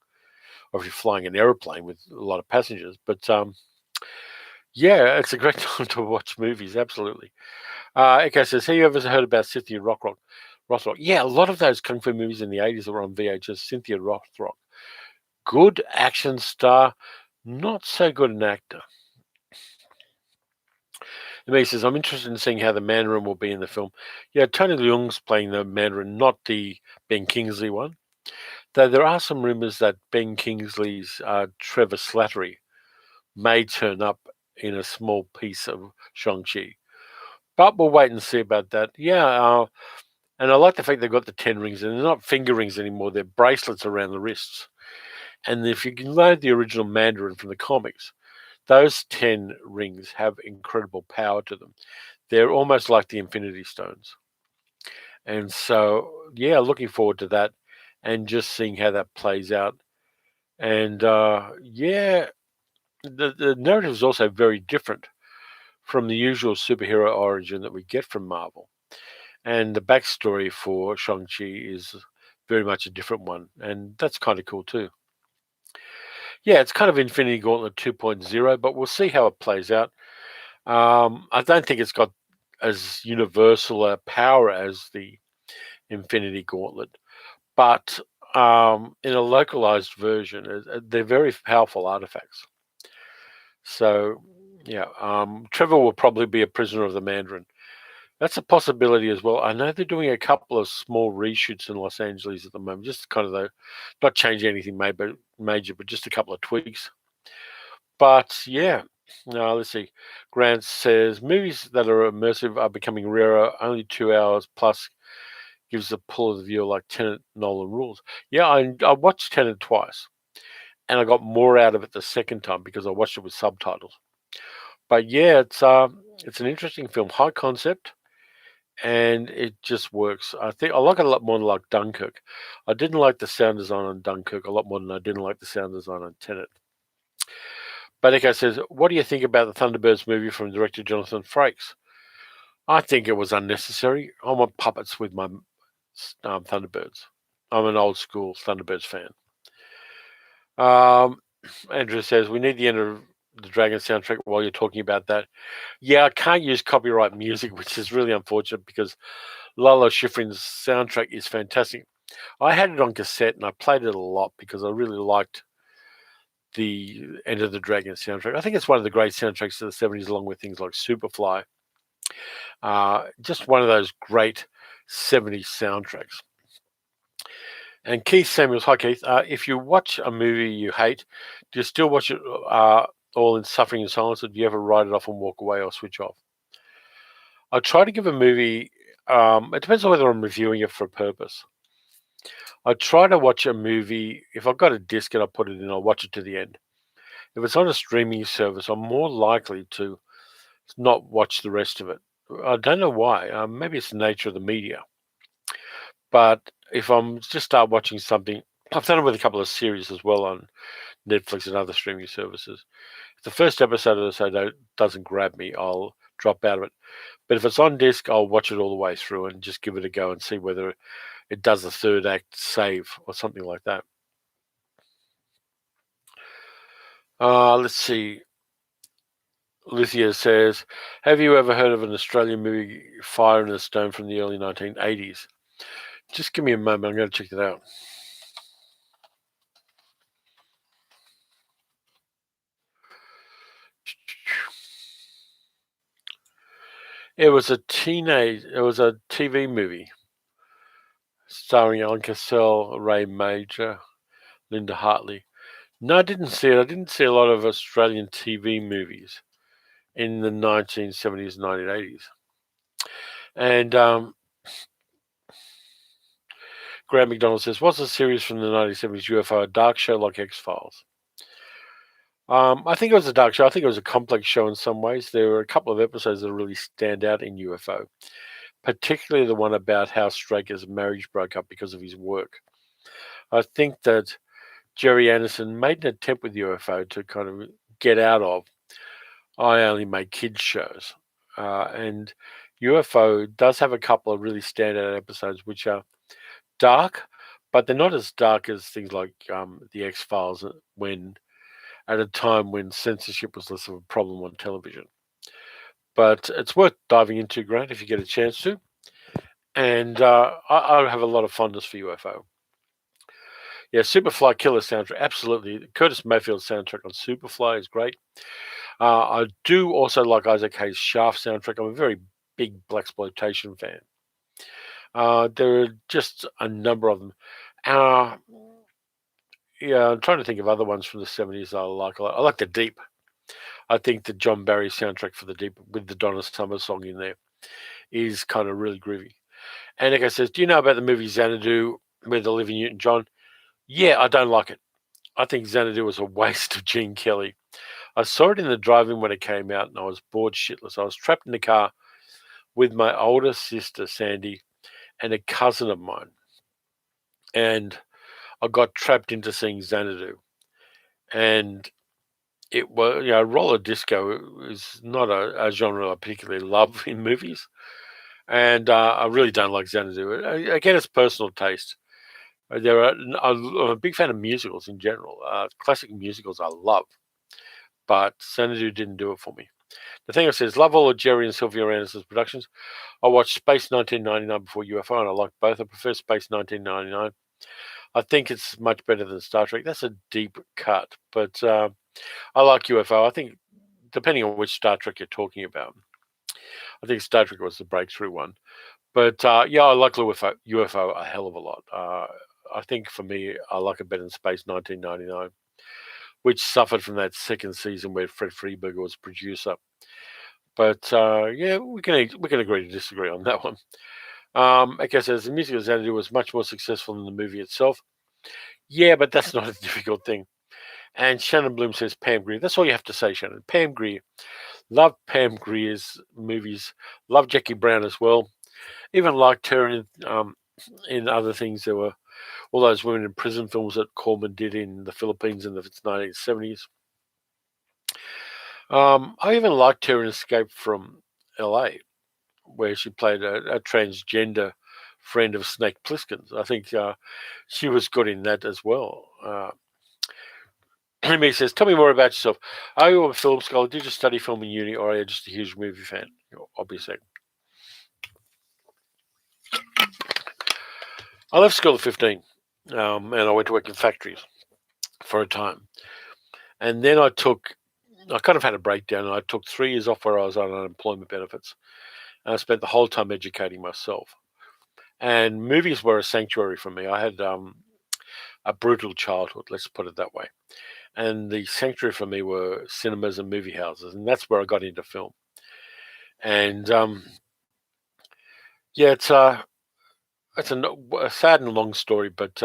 or if you're flying an aeroplane with a lot of passengers. But yeah, it's a great time to watch movies, absolutely. Echo says, have you ever heard about Cynthia Rothrock? Yeah, a lot of those kung fu movies in the 80s that were on VHS, Cynthia Rothrock. Good action star, not so good an actor. He says, I'm interested in seeing how the Mandarin will be in the film. Yeah, Tony Leung's playing the Mandarin, not the Ben Kingsley one. Though there are some rumours that Ben Kingsley's Trevor Slattery may turn up in a small piece of Shang-Chi. But we'll wait and see about that. Yeah, and I like the fact they've got the 10 rings, and they're not finger rings anymore. They're bracelets around the wrists. And if you can load the original Mandarin from the comics, those 10 rings have incredible power to them. They're almost like the Infinity Stones. And so, yeah, looking forward to that and just seeing how that plays out. And yeah, the narrative is also very different from the usual superhero origin that we get from Marvel. And the backstory for Shang-Chi is very much a different one. And that's kind of cool too. Yeah, it's kind of Infinity Gauntlet 2.0, but we'll see how it plays out. I don't think it's got as universal a power as the Infinity Gauntlet, but in a localized version, they're very powerful artifacts. So, yeah, Trevor will probably be a prisoner of the Mandarin. That's a possibility as well. I know they're doing a couple of small reshoots in Los Angeles at the moment, just kind of not changing anything major, but just a couple of tweaks. But yeah, let's see. Grant says movies that are immersive are becoming rarer. Only 2 hours plus gives the pull of the viewer like Tenet, Nolan rules. Yeah, I watched Tenet twice, and I got more out of it the second time because I watched it with subtitles. But yeah, it's an interesting film, high concept, and it just works. I think I like it a lot more than like Dunkirk. I didn't like the sound design on Dunkirk a lot more than I didn't like the sound design on Tenet. But Echo says, what do you think about the Thunderbirds movie from director Jonathan Frakes? I think it was unnecessary. I want puppets with my Thunderbirds. I'm an old school Thunderbirds fan. Andrew says, we need the end of the Dragon soundtrack while you're talking about that. Yeah, I can't use copyright music, which is really unfortunate because Lalo Schifrin's soundtrack is fantastic. I had it on cassette and I played it a lot because I really liked the End of the Dragon soundtrack. I think it's one of the great soundtracks of the 70s, along with things like Superfly. Just one of those great 70s soundtracks. And Keith Samuels, hi Keith. If you watch a movie you hate, do you still watch it all in suffering and silence, or do you ever write it off and walk away or switch off? I try to give a movie, it depends on whether I'm reviewing it for a purpose. I try to watch a movie, if I've got a disc and I put it in, I'll watch it to the end. If it's on a streaming service, I'm more likely to not watch the rest of it. I don't know why. Maybe it's the nature of the media. But if I'm just start watching something, I've done it with a couple of series as well on Netflix and other streaming services. If the first episode of the show doesn't grab me, I'll drop out of it. But if it's on disc, I'll watch it all the way through and just give it a go and see whether it does the third act save or something like that. Let's see. Lithia says, have you ever heard of an Australian movie, Fire in the Stone, from the early 1980s? Just give me a moment. I'm going to check it out. It was a TV movie starring Alan Cassell, Ray Major, Linda Hartley. No, I didn't see it. I didn't see a lot of Australian TV movies in the 1970s, 1980s. And Graham McDonald says, what's a series from the 1970s UFO? A dark show like X-Files? I think it was a dark show. I think it was a complex show in some ways. There were a couple of episodes that really stand out in UFO, particularly the one about how Straker's marriage broke up because of his work. I think that Jerry Anderson made an attempt with UFO to kind of get out of, I only make kids shows. And UFO does have a couple of really standout episodes which are dark, but they're not as dark as things like the X-Files, when at a time when censorship was less of a problem on television. But it's worth diving into, Grant, if you get a chance to. And I have a lot of fondness for UFO. Yeah, Superfly Killer soundtrack, absolutely. Curtis Mayfield's soundtrack on Superfly is great. I do also like Isaac Hayes' Shaft soundtrack. I'm a very big blaxploitation fan. There are just a number of them. Yeah, I'm trying to think of other ones from the 70s I like a lot. I like The Deep. I think the John Barry soundtrack for The Deep, with the Donna Summer song in there, is kind of really groovy. Annika says, do you know about the movie Xanadu with Olivia Newton-John? Yeah, I don't like it. I think Xanadu was a waste of Gene Kelly. I saw it in the drive-in when it came out, and I was bored shitless. I was trapped in the car with my older sister, Sandy, and a cousin of mine. And I got trapped into seeing Xanadu. And it was, roller disco is not a genre I particularly love in movies. And I really don't like Xanadu. Again, it's personal taste. I'm a big fan of musicals in general. Classic musicals I love. But Xanadu didn't do it for me. The thing says, love all of Jerry and Sylvia Anderson's productions. I watched Space 1999 before UFO, and I like both. I prefer Space 1999. I think it's much better than Star Trek. That's a deep cut, but I like UFO. I think, depending on which Star Trek you're talking about, I think Star Trek was the breakthrough one. But yeah, I like UFO a hell of a lot. I think for me, I like it better than Space 1999, which suffered from that second season where Fred Freeberger was producer. But yeah, we can agree to disagree on that one. Okay, says the music of Xanadu was much more successful than the movie itself. Yeah, but that's not a difficult thing. And Shannon Bloom says Pam Grier. That's all you have to say, Shannon. Pam Grier. Love Pam Grier's movies. Love Jackie Brown as well. Even liked her in other things. There were all those women in prison films that Corman did in the Philippines in the 1970s. I even liked her in Escape from LA, where she played a transgender friend of Snake Plissken's. I think she was good in that as well. He says, tell me more about yourself. Are you a film scholar? Did you study film in uni, or are you just a huge movie fan? Obviously. I left school at 15, and I went to work in factories for a time. And then I kind of had a breakdown, and I took 3 years off where I was on unemployment benefits. And I spent the whole time educating myself. And movies were a sanctuary for me. I had a brutal childhood, let's put it that way. And the sanctuary for me were cinemas and movie houses, and that's where I got into film. And yeah, it's a sad and long story, but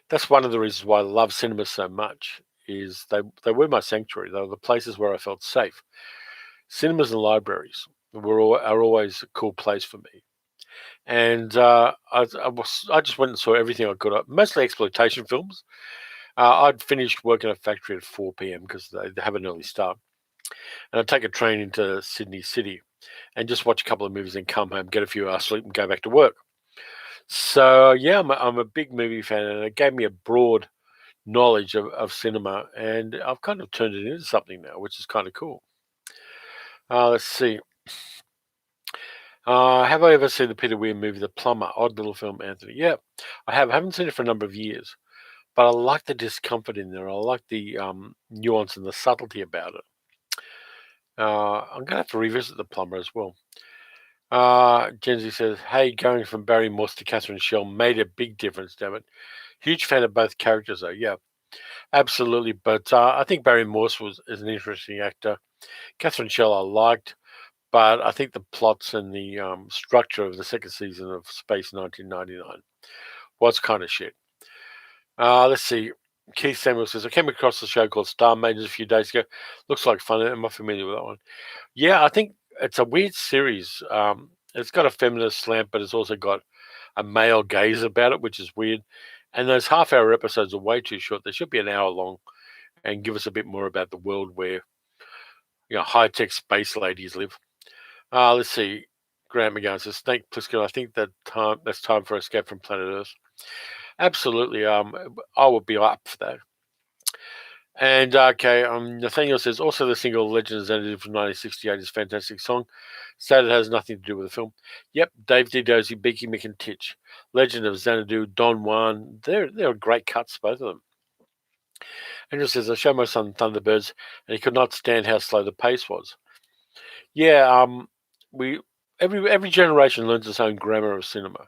that's one of the reasons why I love cinema so much. Is they were my sanctuary. They were the places where I felt safe. Cinemas and libraries are always a cool place for me. And I just went and saw everything I could, mostly exploitation films. I'd finished working at a factory at 4 p.m. because they have an early start. And I'd take a train into Sydney City and just watch a couple of movies and come home, get a few hours sleep, and go back to work. So, yeah, I'm a big movie fan, and it gave me a broad knowledge of cinema, and I've kind of turned it into something now, which is kind of cool. Let's see. Have I ever seen the Peter Weir movie, The Plumber? Odd little film, Anthony. Yeah, I have. I haven't seen it for a number of years, but I like the discomfort in there. I like the nuance and the subtlety about it. I'm going to have to revisit The Plumber as well. Genzi says, hey, going from Barry Morse to Catherine Schell made a big difference, damn it. Huge fan of both characters, though. Yeah, absolutely. But I think Barry Morse is an interesting actor. Catherine Schell I liked, but I think the plots and the structure of the second season of Space 1999 was kind of shit. Let's see. Keith Samuel says, I came across the show called Star Maidens a few days ago. Looks like fun. Am I familiar with that one? Yeah, I think it's a weird series. It's got a feminist slant, but it's also got a male gaze about it, which is weird. And those half-hour episodes are way too short. They should be an hour long and give us a bit more about the world where high-tech space ladies live. Let's see. Grant McGowan says, Snake Plissken, I think that's time for Escape from Planet Earth. Absolutely. I would be up for that. And okay, Nathaniel says also the single Legend of Xanadu from 1968 is a fantastic song. Sad it has nothing to do with the film. Yep, Dave D. Dozy, Beaky Mick and Titch, Legend of Xanadu, Don Juan. They're great cuts, both of them. Andrew says I showed my son Thunderbirds, and he could not stand how slow the pace was. Yeah, every generation learns its own grammar of cinema,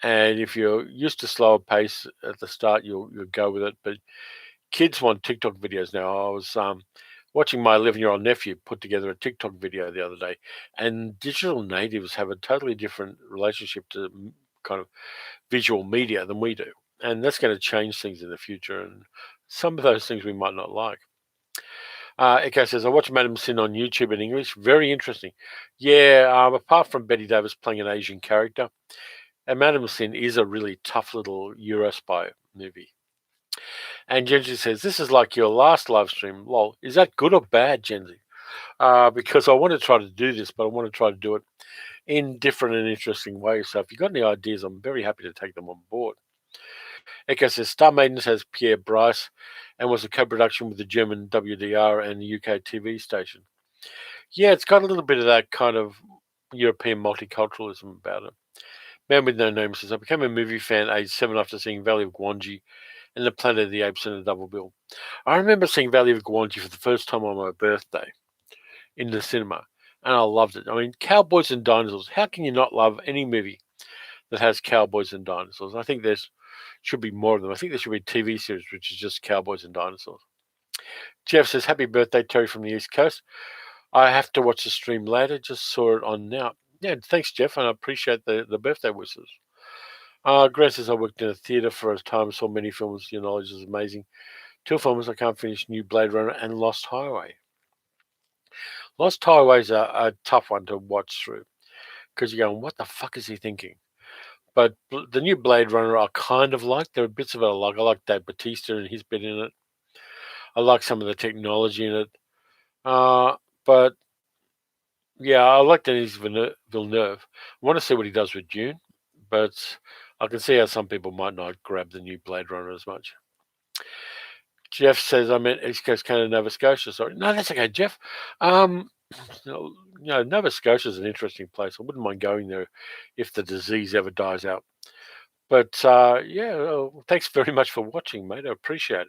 and if you're used to slower pace at the start, you'll go with it. But kids want TikTok videos now. I was watching my 11-year-old nephew put together a TikTok video the other day, and digital natives have a totally different relationship to kind of visual media than we do, and that's going to change things in the future. And some of those things we might not like. Echo says, I watched Madam Sin on YouTube in English. Very interesting. Yeah, apart from Betty Davis playing an Asian character, and Madam Sin is a really tough little Eurospy movie. And Genji says, this is like your last live stream. Lol. Is that good or bad, Genji? Because I want to try to do this, but I want to try to do it in different and interesting ways. So if you've got any ideas, I'm very happy to take them on board. Echo says, Star Maidens has Pierre Brice and was a co-production with the German WDR and the UK TV station. Yeah, it's got a little bit of that kind of European multiculturalism about it. Man with No Name says, I became a movie fan age 7 after seeing Valley of Gwangi and the Planet of the Apes in a double bill. I remember seeing Valley of Gwangi for the first time on my birthday in the cinema, and I loved it. I mean, cowboys and dinosaurs. How can you not love any movie that has cowboys and dinosaurs? I think there should be more of them. I think there should be a TV series which is just cowboys and dinosaurs. Jeff says, happy birthday, Terry from the East Coast. I have to watch the stream later. Just saw it on now. Yeah, thanks, Jeff, and I appreciate the birthday wishes. Grant says, I worked in a theatre for a time, saw many films. Your knowledge is amazing. 2 films I can't finish, New Blade Runner and Lost Highway. Lost Highway is a tough one to watch through because you're going, what the fuck is he thinking? But the new Blade Runner I kind of like. There are bits of it I like. I like Dave Bautista and his bit in it. I like some of the technology in it. But yeah, I like Denis Villeneuve. I want to see what he does with Dune, but I can see how some people might not grab the new Blade Runner as much. Jeff says, I meant East Coast Canada, Nova Scotia. Sorry. No, that's okay, Jeff. Nova Scotia is an interesting place. I wouldn't mind going there if the disease ever dies out. But thanks very much for watching, mate. I appreciate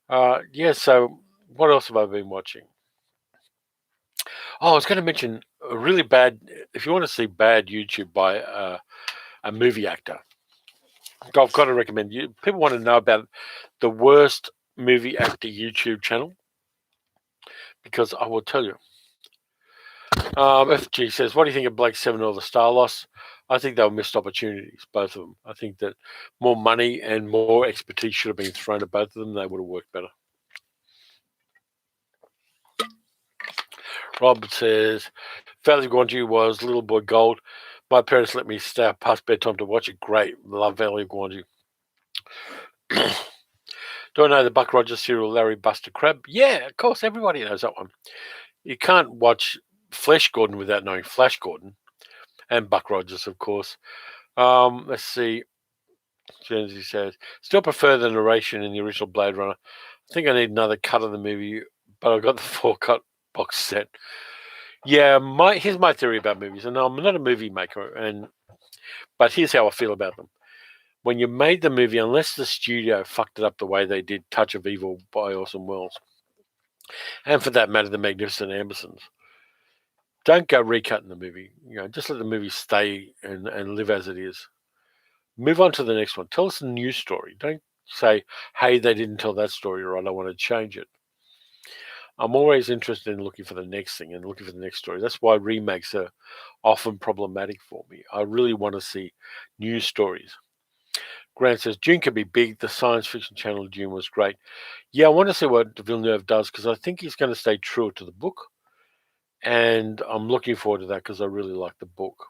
it. So what else have I been watching? Oh, I was going to mention a really bad, if you want to see bad YouTube by a movie actor, I've got to recommend you. People want to know about the worst movie actor YouTube channel, because I will tell you. FG says, what do you think of Blake 7 or the Star Loss? I think they were missed opportunities, both of them. I think that more money and more expertise should have been thrown at both of them. They would have worked better. Rob says, Valley of Gwangi was Little Boy Gold. My parents let me stay up past bedtime to watch it. Great. Love Valley of Gwangi. Do I know the Buck Rogers serial Larry Buster Crab? Yeah, of course. Everybody knows that one. You can't watch Flesh Gordon without knowing Flash Gordon. And Buck Rogers, of course. Let's see. Jonesy says, still prefer the narration in the original Blade Runner. I think I need another cut of the movie, but I've got the 4-cut box set. Yeah, here's my theory about movies, and I'm not a movie maker, but here's how I feel about them. When you made the movie, unless the studio fucked it up the way they did Touch of Evil by Orson Welles, and for that matter, The Magnificent Ambersons, don't go recutting the movie. Just let the movie stay and live as it is. Move on to the next one. Tell us a new story. Don't say, hey, they didn't tell that story, or I don't want to change it. I'm always interested in looking for the next thing and looking for the next story. That's why remakes are often problematic for me. I really want to see new stories. Grant says, Dune can be big. The science fiction channel Dune was great. Yeah, I want to see what Villeneuve does because I think he's going to stay true to the book. And I'm looking forward to that because I really like the book.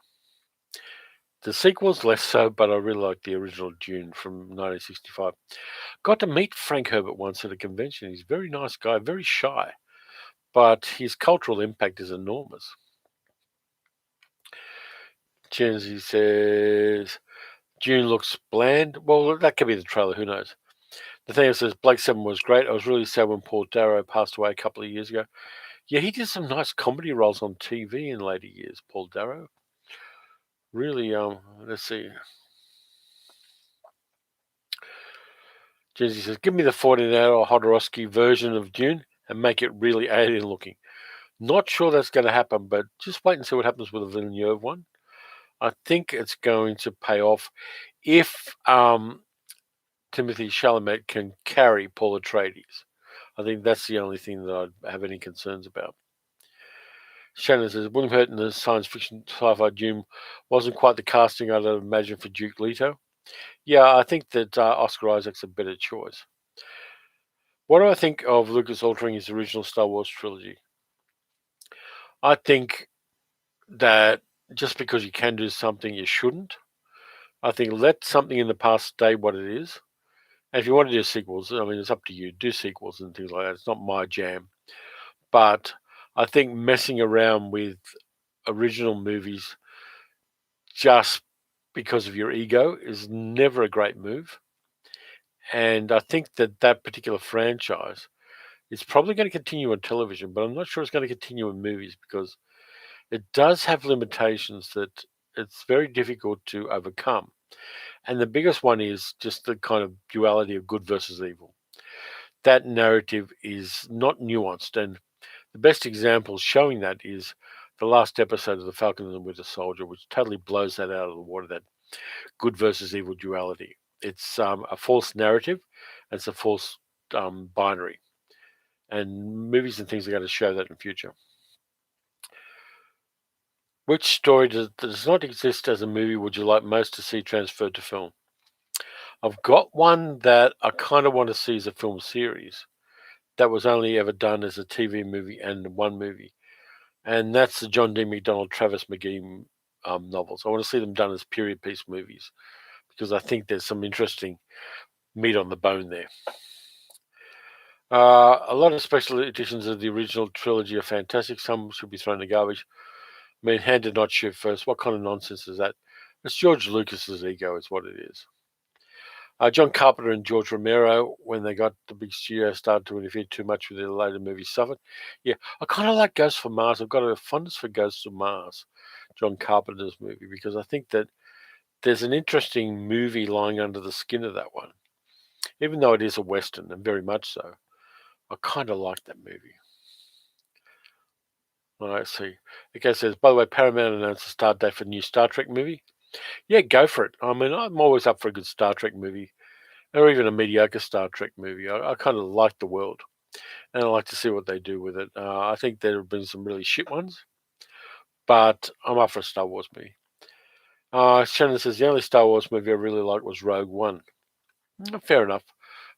The sequels, less so, but I really like the original Dune from 1965. Got to meet Frank Herbert once at a convention. He's a very nice guy, very shy, but his cultural impact is enormous. Chenzi says, Dune looks bland. Well, that could be the trailer, who knows? Nathaniel says, Blake 7 was great. I was really sad when Paul Darrow passed away a couple of years ago. Yeah, he did some nice comedy roles on TV in later years, Paul Darrow. Really, let's see. Jesse says, give me the 14-hour Hodorowski version of Dune and make it really alien looking. Not sure that's going to happen, but just wait and see what happens with the Villeneuve one. I think it's going to pay off if Timothy Chalamet can carry Paul Atreides. I think that's the only thing that I have any concerns about. Shannon says, William Hurt in the science fiction sci-fi Dune wasn't quite the casting I'd imagined for Duke Leto. Yeah, I think that Oscar Isaac's a better choice. What do I think of Lucas altering his original Star Wars trilogy? I think that just because you can do something, you shouldn't. I think let something in the past stay what it is. And if you want to do sequels, I mean, it's up to you. Do sequels and things like that. It's not my jam. But I think messing around with original movies just because of your ego is never a great move. And I think that particular franchise is probably going to continue on television, but I'm not sure it's going to continue in movies because it does have limitations that it's very difficult to overcome. And the biggest one is just the kind of duality of good versus evil. That narrative is not nuanced. And the best example showing that is the last episode of The Falcon and the Winter Soldier, which totally blows that out of the water, that good versus evil duality. It's a false narrative. It's a false binary. And movies and things are going to show that in the future. Which story that does not exist as a movie would you like most to see transferred to film? I've got one that I kind of want to see as a film series that was only ever done as a TV movie and one movie. And that's the John D. MacDonald, Travis McGee novels. I want to see them done as period piece movies because I think there's some interesting meat on the bone there. A lot of special editions of the original trilogy are fantastic. Some should be thrown in the garbage. I mean, hand did not shoot first. What kind of nonsense is that? It's George Lucas's ego is what it is. John Carpenter and George Romero, when they got the big studio, started to interfere too much with their later movies, suffered. Yeah, I kind of like Ghosts from Mars. I've got a fondness for Ghosts of Mars, John Carpenter's movie, because I think that there's an interesting movie lying under the skin of that one. Even though it is a Western, and very much so, I kind of like that movie. All right, see. Okay, says, by the way, Paramount announced a start date for a new Star Trek movie. Yeah, go for it. I mean, I'm always up for a good Star Trek movie, or even a mediocre Star Trek movie. I kind of like the world, and I like to see what they do with it. I think there have been some really shit ones, but I'm up for a Star Wars movie. Shannon says, the only Star Wars movie I really liked was Rogue One. Fair enough.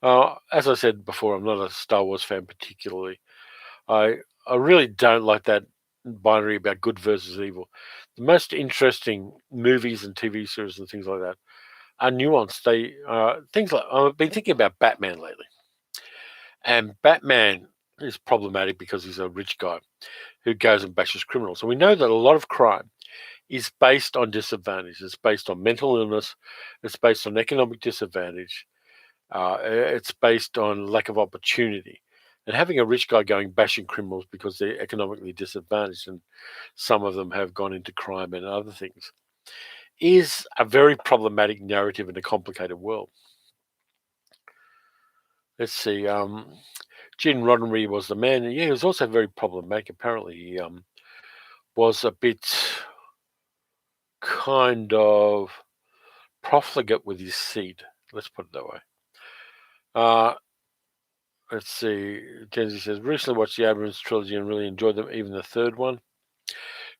As I said before, I'm not a Star Wars fan particularly. I really don't like that binary about good versus evil. The most interesting movies and TV series and things like that are nuanced. They things like I've been thinking about Batman lately, and Batman is problematic because he's a rich guy who goes and bashes criminals. And we know that a lot of crime is based on disadvantage. It's based on mental illness. It's based on economic disadvantage. It's based on lack of opportunity. And having a rich guy going bashing criminals because they're economically disadvantaged and some of them have gone into crime and other things is a very problematic narrative in a complicated world. Let's see. Gene Roddenberry was the man. And yeah, he was also very problematic. Apparently, he was a bit kind of profligate with his seed. Let's put it that way. Let's see. Kenzie says, recently watched the Abrams trilogy and really enjoyed them, even the third one.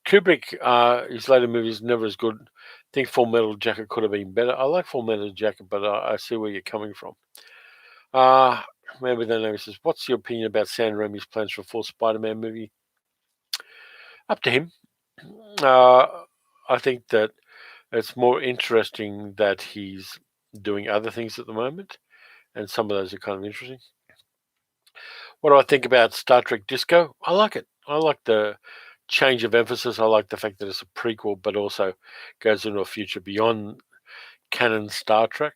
Kubrick, his later movies never as good. I think Full Metal Jacket could have been better. I like Full Metal Jacket, but I see where you're coming from. Man with no name says, what's your opinion about Sam Raimi's plans for a full Spider-Man movie? Up to him. I think that it's more interesting that he's doing other things at the moment, and some of those are kind of interesting. What do I think about Star Trek Disco? I like it. I like the change of emphasis. I like the fact that it's a prequel, but also goes into a future beyond canon Star Trek.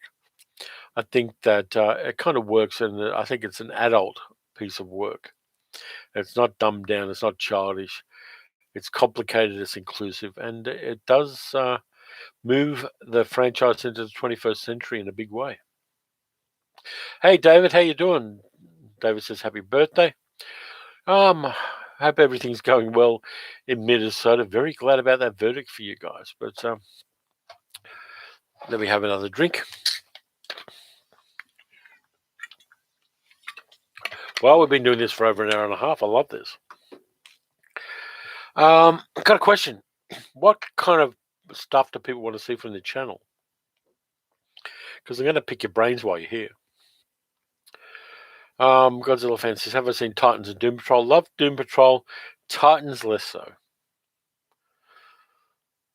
I think that it kind of works, and I think it's an adult piece of work. It's not dumbed down. It's not childish. It's complicated. It's inclusive, and it does move the franchise into the 21st century in a big way. Hey, David, how you doing? David says, happy birthday. Hope everything's going well in Minnesota. Very glad about that verdict for you guys. But let me have another drink. Well, we've been doing this for over an hour and a half. I love this. I've got a question. What kind of stuff do people want to see from the channel? Because I'm going to pick your brains while you're here. Godzilla fan says, have I seen Titans and Doom Patrol? Love Doom Patrol. Titans less so.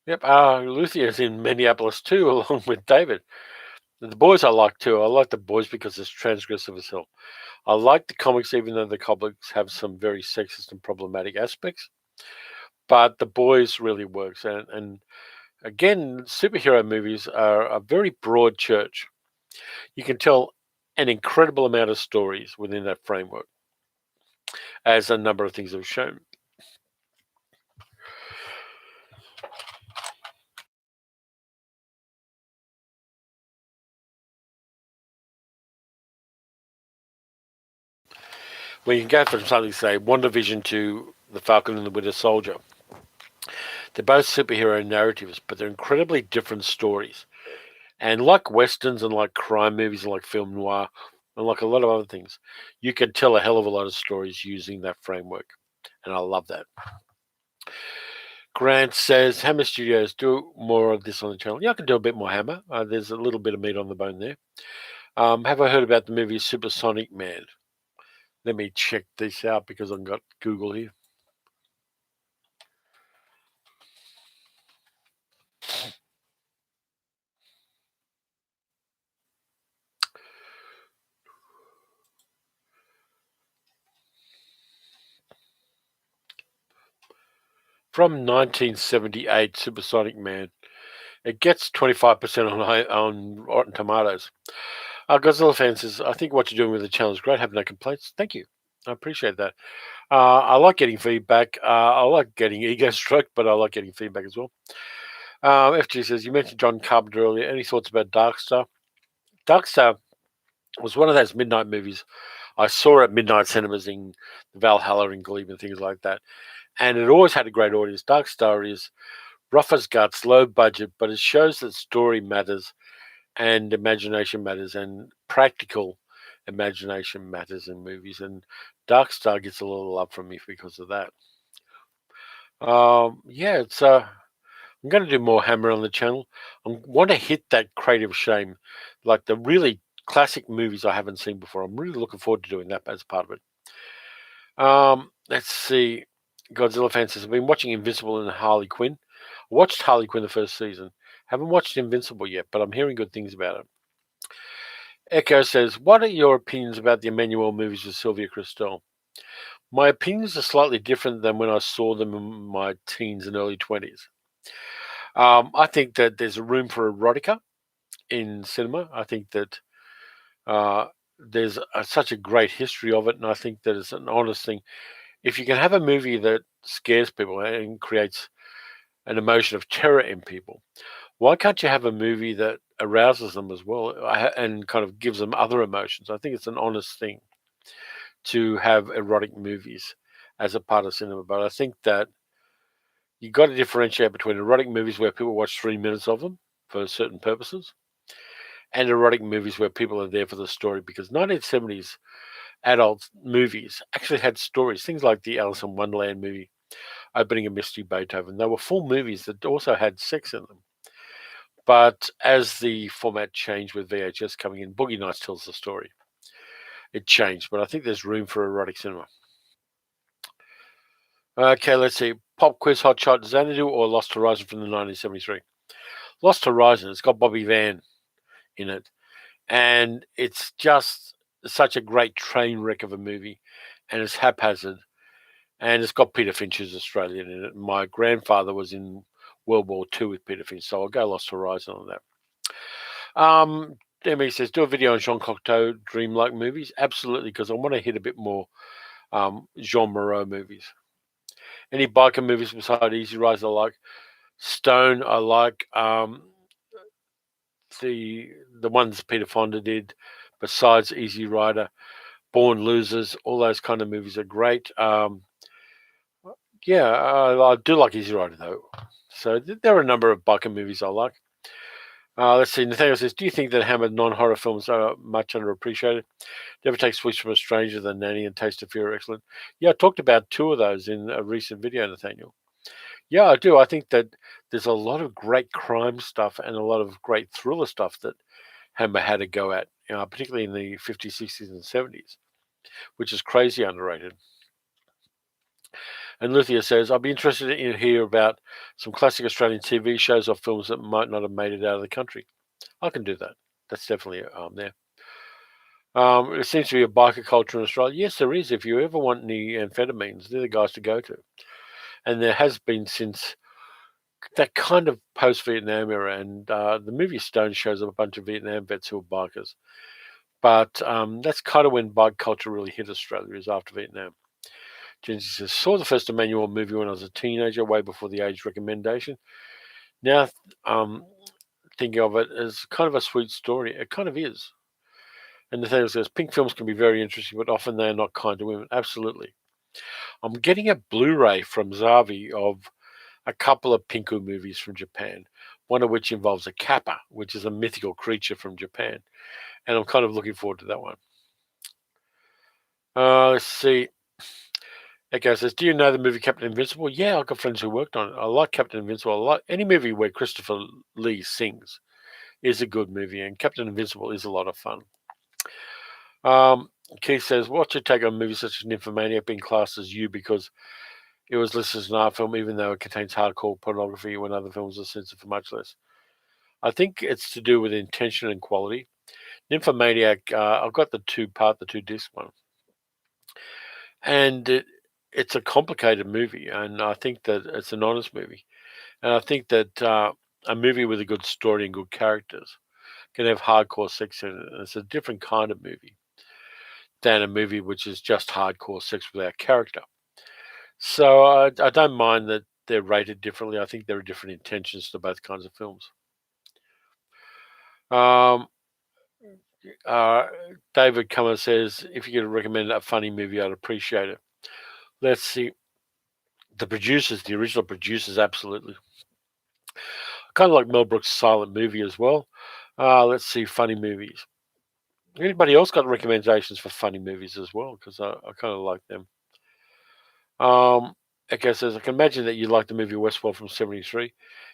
Yep, Luthier's in Minneapolis too, along with David. The boys I like too. I like the boys because it's transgressive as hell. I like the comics, even though the comics have some very sexist and problematic aspects. But the boys really works. And again, superhero movies are a very broad church. You can tell an incredible amount of stories within that framework, as a number of things have shown. Well, you can go from something, say, WandaVision to The Falcon and the Winter Soldier. They're both superhero narratives, but they're incredibly different stories. And like westerns and like crime movies and like film noir and like a lot of other things, you can tell a hell of a lot of stories using that framework. And I love that. Grant says, Hammer Studios, do more of this on the channel. Yeah, I can do a bit more Hammer. There's a little bit of meat on the bone there. Have I heard about the movie Supersonic Man? Let me check this out because I've got Google here. From 1978, Supersonic Man. It gets 25% on Rotten Tomatoes. Godzilla fan says, I think what you're doing with the channel is great. Have no complaints. Thank you. I appreciate that. I like getting feedback. I like getting ego stroked, but I like getting feedback as well. FG says, you mentioned John Carpenter earlier. Any thoughts about Darkstar? Darkstar was one of those midnight movies I saw at midnight cinemas in Valhalla and Glebe and things like that. And it always had a great audience. Darkstar is rough as guts, low budget, but it shows that story matters and imagination matters and practical imagination matters in movies. And Darkstar gets a little love from me because of that. Yeah, it's I'm going to do more Hammer on the channel. I want to hit that creative shame, like the really classic movies I haven't seen before. I'm really looking forward to doing that as part of it. Let's see. Godzilla fans says, I've been watching Invincible and Harley Quinn. I watched Harley Quinn the first season. Haven't watched Invincible yet, but I'm hearing good things about it. Echo says, what are your opinions about the Emmanuel movies with Sylvia Kristel? My opinions are slightly different than when I saw them in my teens and early 20s. I think that there's a room for erotica in cinema. I think that there's such a great history of it, and I think that it's an honest thing. If you can have a movie that scares people and creates an emotion of terror in people, why can't you have a movie that arouses them as well and kind of gives them other emotions? I think it's an honest thing to have erotic movies as a part of cinema, but I think that you got to differentiate between erotic movies where people watch 3 minutes of them for certain purposes and erotic movies where people are there for the story, because 1970s adult movies actually had stories, things like the Alice in Wonderland movie, Opening a Mystery Beethoven. They were full movies that also had sex in them. But as the format changed with VHS coming in, Boogie Nights tells the story. It changed, but I think there's room for erotic cinema. Okay, let's see. Pop quiz hot shot, Xanadu or Lost Horizon from the 1973? Lost Horizon, it's got Bobby Van in it. And it's just such a great train wreck of a movie. And it's haphazard. And it's got Peter Finch, who's Australian, in it. My grandfather was in World War II with Peter Finch, so I'll go Lost Horizon on that. Demi says, do a video on Jean Cocteau dreamlike movies? Absolutely, because I want to hit a bit more Jean Moreau movies. Any biker movies beside Easy Rise I like? Stone I like. The ones Peter Fonda did, besides Easy Rider, Born Losers, all those kind of movies are great. Yeah, I do like Easy Rider though. So there are a number of biker movies I like. Let's see. Nathaniel says, do you think that Hammer non-horror films are much underappreciated? Never Take Sweets from a Stranger, The Nanny, and Taste of Fear are excellent. Yeah, I talked about 2 of those in a recent video, Nathaniel. Yeah, I do. I think that there's a lot of great crime stuff and a lot of great thriller stuff that Hammer had to go at, particularly in the 50s, 60s, and 70s, which is crazy underrated. And Luthia says, I'd be interested in hear about some classic Australian TV shows or films that might not have made it out of the country. I can do that. That's definitely there. There seems to be a biker culture in Australia. Yes, there is. If you ever want any amphetamines, they're the guys to go to. And there has been since that kind of post-Vietnam era. And the movie Stone shows up a bunch of Vietnam vets who are bikers. But that's kind of when bike culture really hit Australia, is after Vietnam. Jency says, saw the first Emmanuel movie when I was a teenager, way before the age recommendation. Now, thinking of it as kind of a sweet story. It kind of is. And Nathaniel says, pink films can be very interesting, but often they are not kind to women. Absolutely. I'm getting a Blu-ray from Zavi of a couple of Pinku movies from Japan, one of which involves a kappa, which is a mythical creature from Japan. And I'm kind of looking forward to that one. Let's see. Echo says, do you know the movie Captain Invincible? Yeah, I've got friends who worked on it. I like Captain Invincible. I like any movie where Christopher Lee sings is a good movie, and Captain Invincible is a lot of fun. Keith says, what's your take on movies such as Nymphomaniac being classed as you because it was listed as an art film, even though it contains hardcore pornography when other films are censored for much less? I think it's to do with intention and quality. Nymphomaniac, I've got the 2-disc one. And it's a complicated movie, and I think that it's an honest movie. And I think that a movie with a good story and good characters can have hardcore sex in it. And it's a different kind of movie than a movie which is just hardcore sex without character. So I don't mind that they're rated differently. I think there are different intentions to both kinds of films. David Cummer says, if you could recommend a funny movie, I'd appreciate it. Let's see. The original producers, absolutely. Kind of like Mel Brooks' silent movie as well. Let's see, funny movies. Anybody else got recommendations for funny movies as well? Because I kind of like them. Echo says, I can imagine that you liked the movie Westworld from 73.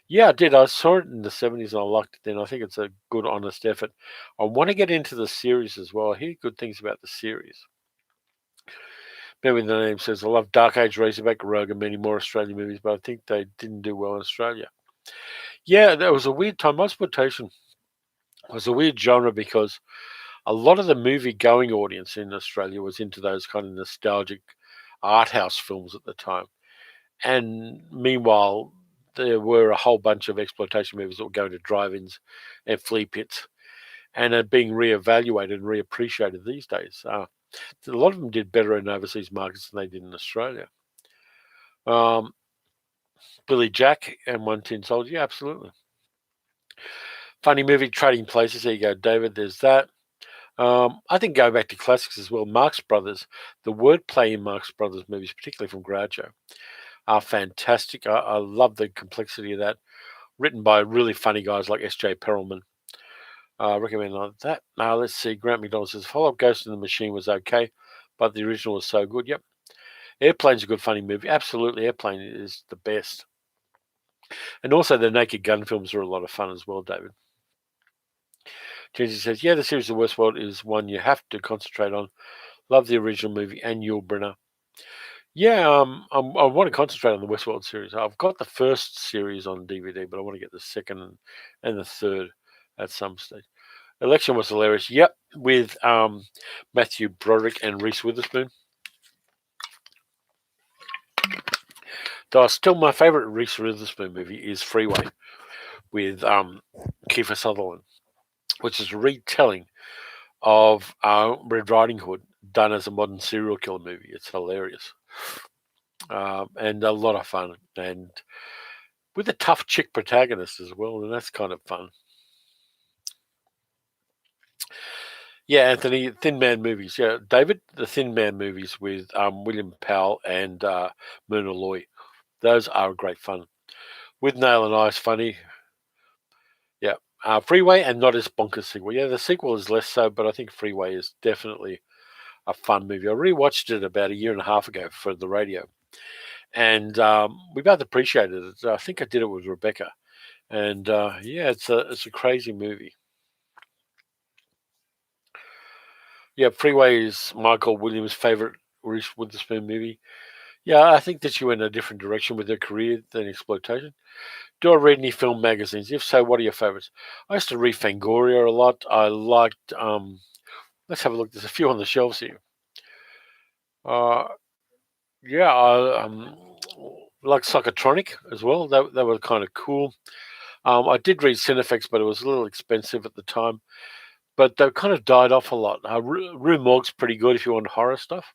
Yeah, I did. I saw it in the 70s and I liked it then. I think it's a good, honest effort. I want to get into the series as well. I hear good things about the series. Maybe the name says, I love Dark Age, Razorback, Rogue, and many more Australian movies, but I think they didn't do well in Australia. Yeah, that was a weird time. Exploitation was a weird genre because a lot of the movie-going audience in Australia was into those kind of nostalgic art house films at the time. And meanwhile, there were a whole bunch of exploitation movies that were going to drive-ins and flea pits. and are being reevaluated and reappreciated these days. A lot of them did better in overseas markets than they did in Australia. Billy Jack and One Tin Soldier, yeah, absolutely. Funny movie, Trading Places. There you go, David. There's that. I think going back to classics as well, Marx Brothers, the wordplay in Marx Brothers movies, particularly from Groucho, are fantastic. I love the complexity of that. Written by really funny guys like S.J. Perelman. I recommend that. Now, let's see. Grant McDonald says, Follow-up Ghost in the Machine was okay, but the original was so good. Yep. Airplane's a good, funny movie. Absolutely, Airplane is the best. And also the Naked Gun films are a lot of fun as well, David. Jency says, yeah, the series of Westworld is one you have to concentrate on. Love the original movie and Yul Brynner. Yeah, I want to concentrate on the Westworld series. I've got the first series on DVD, but I want to get the second and the third at some stage. Election was hilarious. Yep, with Matthew Broderick and Reese Witherspoon. Though still my favourite Reese Witherspoon movie is Freeway with Kiefer Sutherland, which is a retelling of Red Riding Hood done as a modern serial killer movie. It's hilarious. And a lot of fun, and with a tough chick protagonist as well, and that's kind of fun. Yeah, Anthony, Thin Man movies. Yeah, David, the Thin Man movies with William Powell and Myrna Loy. Those are great fun. With Nail and Ice, funny. Yeah, Freeway and not as bonkers sequel. Yeah, the sequel is less so, but I think Freeway is definitely a fun movie. I rewatched it about a year and a half ago for the radio. And we both appreciated it. I think I did it with Rebecca, and yeah, it's a crazy movie. Yeah, Freeway is Michael Williams' favorite Reese Witherspoon movie. Yeah, I think that she went in a different direction with her career than exploitation. Do I read any film magazines? If so, what are your favorites? I used to read Fangoria a lot. I liked. Let's have a look. There's a few on the shelves here. Yeah, I like Psychotronic as well. They were kind of cool. I did read Cinefex, but it was a little expensive at the time. But they kind of died off a lot. Rue Morgue's pretty good if you want horror stuff.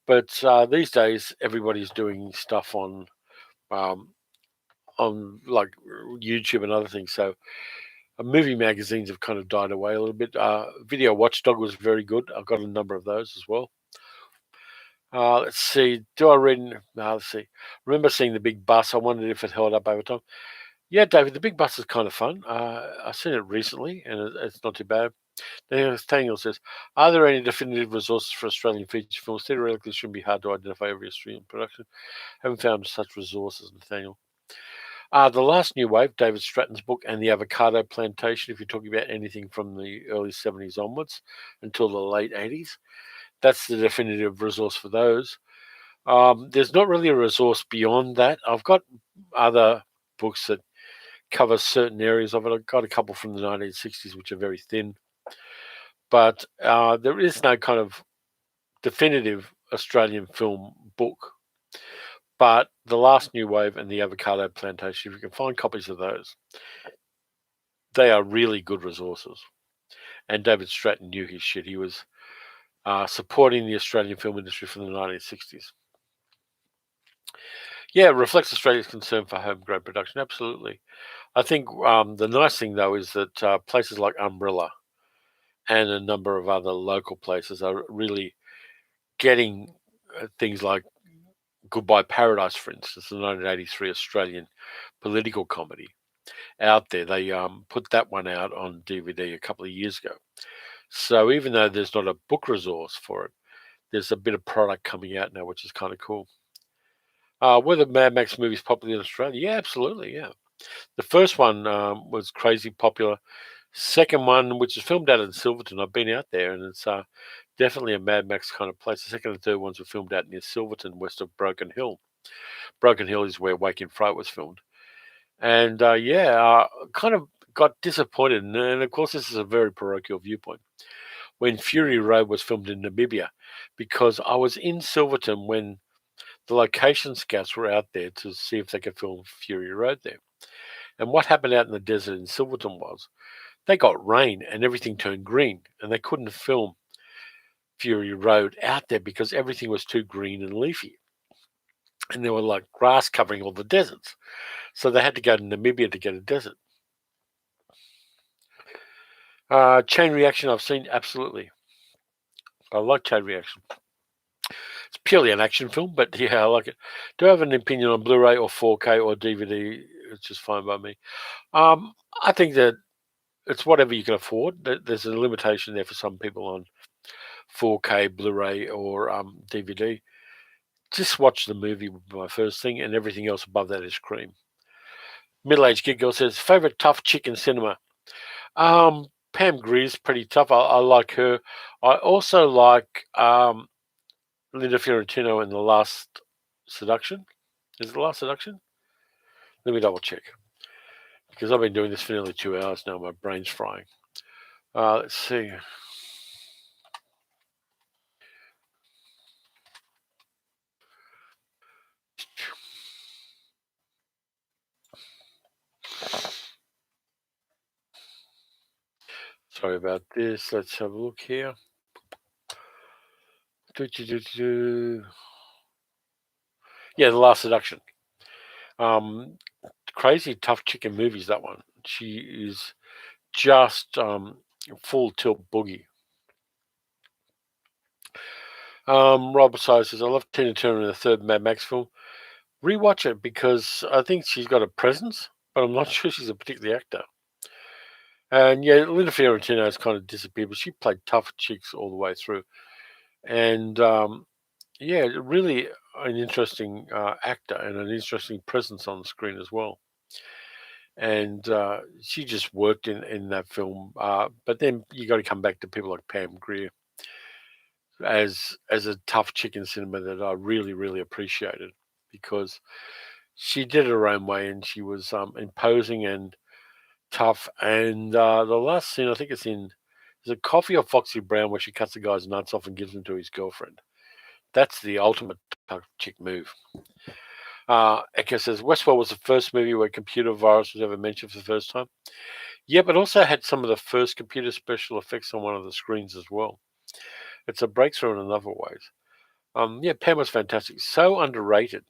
But these days, everybody's doing stuff on like YouTube and other things. So movie magazines have kind of died away a little bit. Video Watchdog was very good. I've got a number of those as well. Let's see. Do I read? Let's see. Remember seeing The Big Bus. I wondered if it held up over time. Yeah, David, The Big Bus is kind of fun. I've seen it recently, and it's not too bad. Daniel says, are there any definitive resources for Australian feature films? Theoretically, it shouldn't be hard to identify every Australian production. Haven't found such resources, Nathaniel. The Last New Wave, David Stratton's book, and The Avocado Plantation, if you're talking about anything from the early 70s onwards until the late 80s. That's the definitive resource for those. There's not really a resource beyond that. I've got other books that cover certain areas of it. I've got a couple from the 1960s, which are very thin. But there is no kind of definitive Australian film book. But The Last New Wave and The Avocado Plantation, if you can find copies of those, they are really good resources. And David Stratton knew his shit. He was supporting the Australian film industry from the 1960s. Yeah, it reflects Australia's concern for homegrown production. Absolutely. I think the nice thing, though, is that places like Umbrella and a number of other local places are really getting things like Goodbye Paradise, for instance, the 1983 Australian political comedy out there. They put that one out on DVD a couple of years ago. So even though there's not a book resource for it, there's a bit of product coming out now, which is kind of cool. Were the Mad Max movies popular in Australia? Yeah, absolutely, yeah. The first one was crazy popular. Second one, which is filmed out in Silverton, I've been out there, and it's definitely a Mad Max kind of place. The second and third ones were filmed out near Silverton, west of Broken Hill. Broken Hill is where Wake in Fright was filmed. And kind of got disappointed. And of course, this is a very parochial viewpoint. When Fury Road was filmed in Namibia, because I was in Silverton when the location scouts were out there to see if they could film Fury Road there. And what happened out in the desert in Silverton was they got rain and everything turned green, and they couldn't film Fury Road out there because everything was too green and leafy. And there were like grass covering all the deserts. So they had to go to Namibia to get a desert. Chain Reaction, I've seen, absolutely. I like Chain Reaction. It's purely an action film, but yeah, I like it. Do I have an opinion on Blu-ray or 4K or DVD? It's just fine by me. I think that it's whatever you can afford. There's a limitation there for some people on 4K, Blu-ray, or DVD. Just watch the movie would be my first thing, and everything else above that is cream. Middle-aged Kid Girl says, favorite tough chick in cinema. Pam Grier's pretty tough. I like her. I also like Linda Fiorentino in The Last Seduction. Is it The Last Seduction? Let me double check. Because I've been doing this for nearly 2 hours now. My brain's frying. Let's see. Sorry about this. Let's have a look here. Yeah, The Last Seduction. Crazy tough chicken movies, that one. She is just full tilt boogie. Rob says, I love Tina Turner in the third Mad Max film. Rewatch it because I think she's got a presence, but I'm not sure she's a particular actor. And yeah, Linda Fiorentino has kind of disappeared, but she played tough chicks all the way through. And yeah, really an interesting actor and an interesting presence on the screen as well. And she just worked in that film. But then you got to come back to people like Pam Grier as a tough chick in cinema that I really, really appreciated because she did it her own way and she was imposing and tough. And the last scene, I think it's in, is it Coffee or Foxy Brown, where she cuts the guy's nuts off and gives them to his girlfriend. That's the ultimate tough chick move. Echo says Westworld was the first movie where computer virus was ever mentioned for the first time. Yeah, but also had some of the first computer special effects on one of the screens as well. It's a breakthrough in a number of ways. Yeah, Pam was fantastic. So underrated.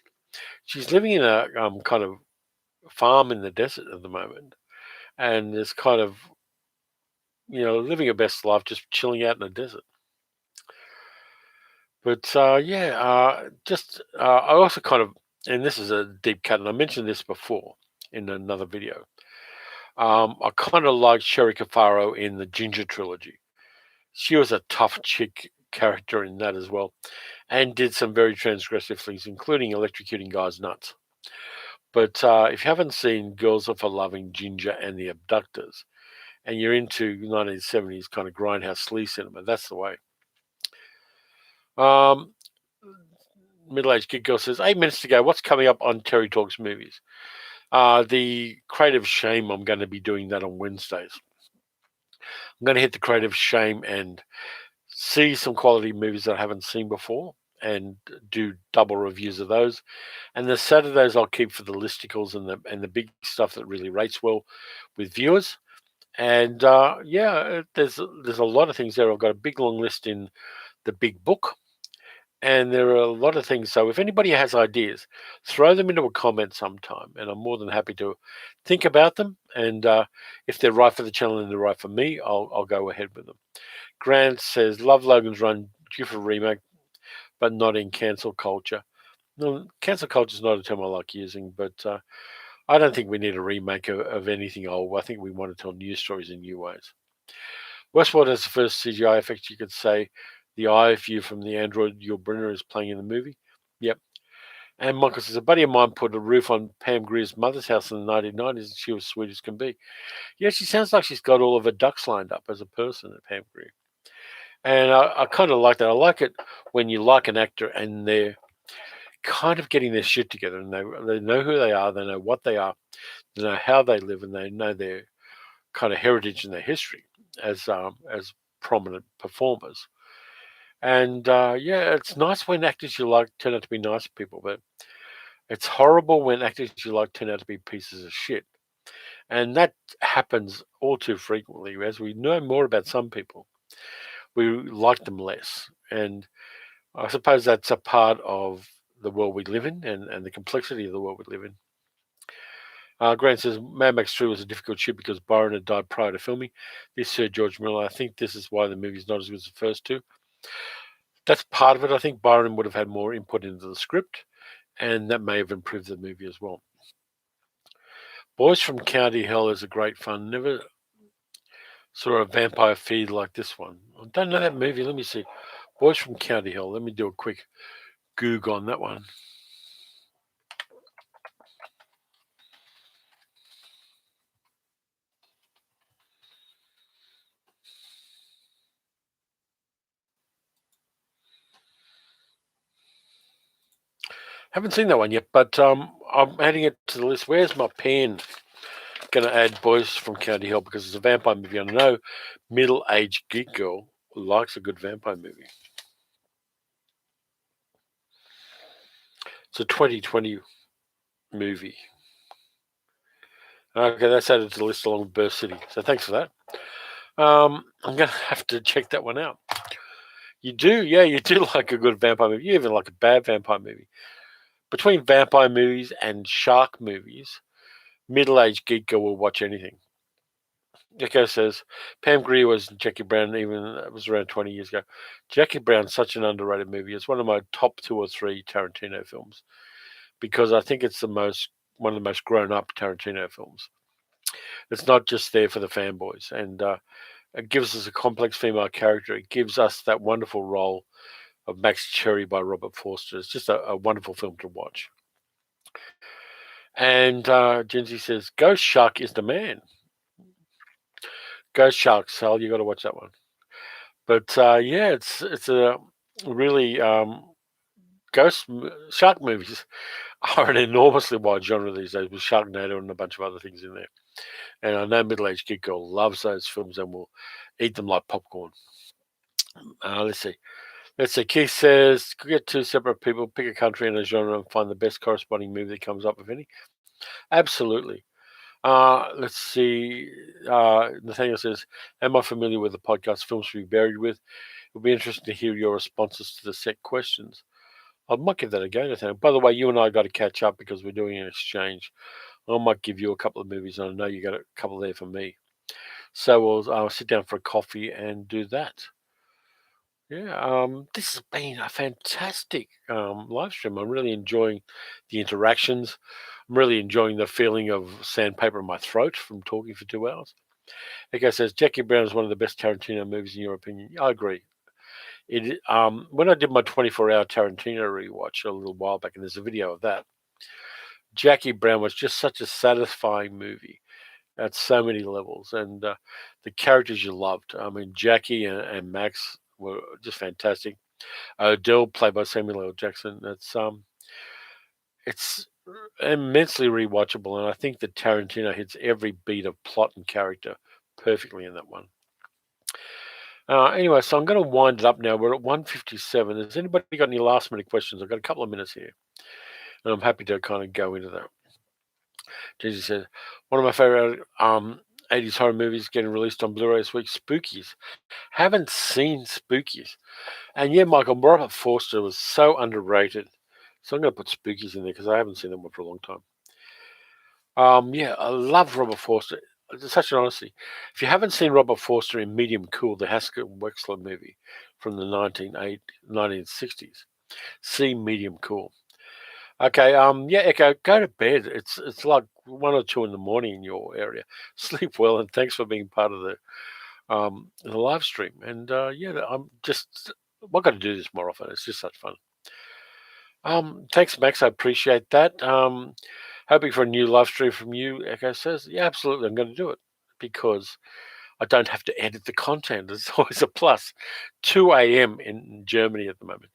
She's living in a kind of farm in the desert at the moment, and is kind of living her best life, just chilling out in the desert. But yeah, just I also kind of, and this is a deep cut, and I mentioned this before in another video. I kind of liked Sherry Cafaro in the Ginger trilogy. She was a tough chick character in that as well, and did some very transgressive things, including electrocuting guys' nuts. But if you haven't seen Girls Are for Loving Ginger and the Abductors, and you're into 1970s kind of grindhouse sleaze cinema, that's the way. Middle-aged Kid Girl says, 8 minutes to go. What's coming up on Terry Talks Movies? The Creative Shame, I'm going to be doing that on Wednesdays. I'm going to hit the Creative Shame and see some quality movies that I haven't seen before and do double reviews of those. And the Saturdays I'll keep for the listicles and the big stuff that really rates well with viewers. And yeah, there's a lot of things there. I've got a big long list in the big book. And there are a lot of things. So if anybody has ideas, throw them into a comment sometime, and I'm more than happy to think about them. And if they're right for the channel and they're right for me, I'll go ahead with them. Grant says, "Love Logan's Run, due for remake, but not in cancel culture." No, cancel culture is not a term I like using, but I don't think we need a remake of anything old. I think we want to tell new stories in new ways. Westworld has the first CGI effect you could say. The eye view from the android Yul Brynner is playing in the movie. Yep. And Michael says, a buddy of mine put a roof on Pam Grier's mother's house in the 1990s, and she was sweet as can be. Yeah, she sounds like she's got all of her ducks lined up as a person, at Pam Grier. And I kind of like that. I like it when you like an actor and they're kind of getting their shit together, and they know who they are, they know what they are, they know how they live, and they know their kind of heritage and their history as prominent performers. And yeah, it's nice when actors you like turn out to be nice people, but it's horrible when actors you like turn out to be pieces of shit. And that happens all too frequently. As we know more about some people, we like them less. And I suppose that's a part of the world we live in and the complexity of the world we live in. Grant says Mad Max 3 was a difficult shoot because Byron had died prior to filming. This Sir George Miller, I think this is why the movie's not as good as the first two. That's part of it. I think Byron would have had more input into the script, and that may have improved the movie as well. Boys from County Hell is a great fun. Never saw a vampire feed like this one. I don't know that movie. Let me see. Boys from County Hell. Let me do a quick Google on that one. Haven't seen that one yet, but I'm adding it to the list. Where's my pen? Going to add Boys from County Hell because it's a vampire movie. I know middle-aged geek girl likes a good vampire movie. It's a 2020 movie. Okay, that's added to the list along with Burst City. So thanks for that. I'm going to have to check that one out. You do, yeah, you do like a good vampire movie. You even like a bad vampire movie. Between vampire movies and shark movies, middle-aged geek girl will watch anything. Echo says Pam Grier was Jackie Brown. Even it was around 20 years ago. Jackie Brown's such an underrated movie. It's one of my top 2 or 3 Tarantino films because I think it's one of the most grown-up Tarantino films. It's not just there for the fanboys, and it gives us a complex female character. It gives us that wonderful role of Max Cherry by Robert Forster. It's just a wonderful film to watch. And Jinsey says Ghost Shark is the man. Ghost Shark, Sal, you got to watch that one. But yeah, it's a really shark movies are an enormously wide genre these days with Sharknado and a bunch of other things in there. And I know middle-aged geek girl loves those films and will eat them like popcorn. Let's see. Keith says, get 2 separate people, pick a country and a genre and find the best corresponding movie that comes up, if any. Absolutely. Let's see. Nathaniel says, am I familiar with the podcast Films to be Buried With? It'll be interesting to hear your responses to the set questions. I might give that a go, Nathaniel. By the way, you and I got to catch up because we're doing an exchange. I might give you a couple of movies, and I know you got a couple there for me. So we'll sit down for a coffee and do that. Yeah, this has been a fantastic live stream. I'm really enjoying the interactions. I'm really enjoying the feeling of sandpaper in my throat from talking for 2 hours. Echo says Jackie Brown is one of the best Tarantino movies in your opinion. I agree. When I did my 24-hour Tarantino rewatch a little while back, and there's a video of that, Jackie Brown was just such a satisfying movie at so many levels, and the characters you loved. I mean, Jackie and Max were just fantastic. Odell, played by Samuel L. Jackson, it's immensely rewatchable, and I think that Tarantino hits every beat of plot and character perfectly in that one. Anyway, so I'm going to wind it up now. We're at 1:57. Has anybody got any last-minute questions? I've got a couple of minutes here, and I'm happy to kind of go into that. Jesus said, one of my favorite 80s horror movies getting released on Blu-ray this week, Spookies. Haven't seen Spookies. And yeah, Michael, Robert Forster was so underrated. So I'm going to put Spookies in there because I haven't seen them for a long time. Yeah, I love Robert Forster. It's such an honesty. If you haven't seen Robert Forster in Medium Cool, the Haskell Wexler movie from the 1960s, see Medium Cool. Okay, yeah, Echo, go to bed. It's like 1 or 2 in the morning in your area. Sleep well, and thanks for being part of the live stream. And yeah, I'm got to do this more often. It's just such fun. Thanks, Max. I appreciate that. Hoping for a new live stream from you, Echo says. Yeah, absolutely. I'm going to do it because I don't have to edit the content. It's always a plus. 2 a.m. in Germany at the moment.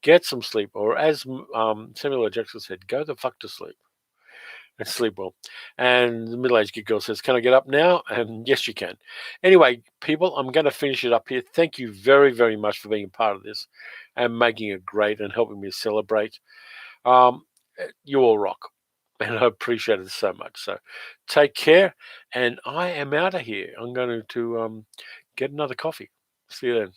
Get some sleep, or as Samuel L. Jackson said, go the fuck to sleep and sleep well. And the middle-aged geek girl says, can I get up now? And yes, you can. Anyway, people, I'm going to finish it up here. Thank you very, very much for being a part of this and making it great and helping me celebrate. You all rock. and I appreciate it so much. So take care, and I am out of here. I'm going to get another coffee. See you then.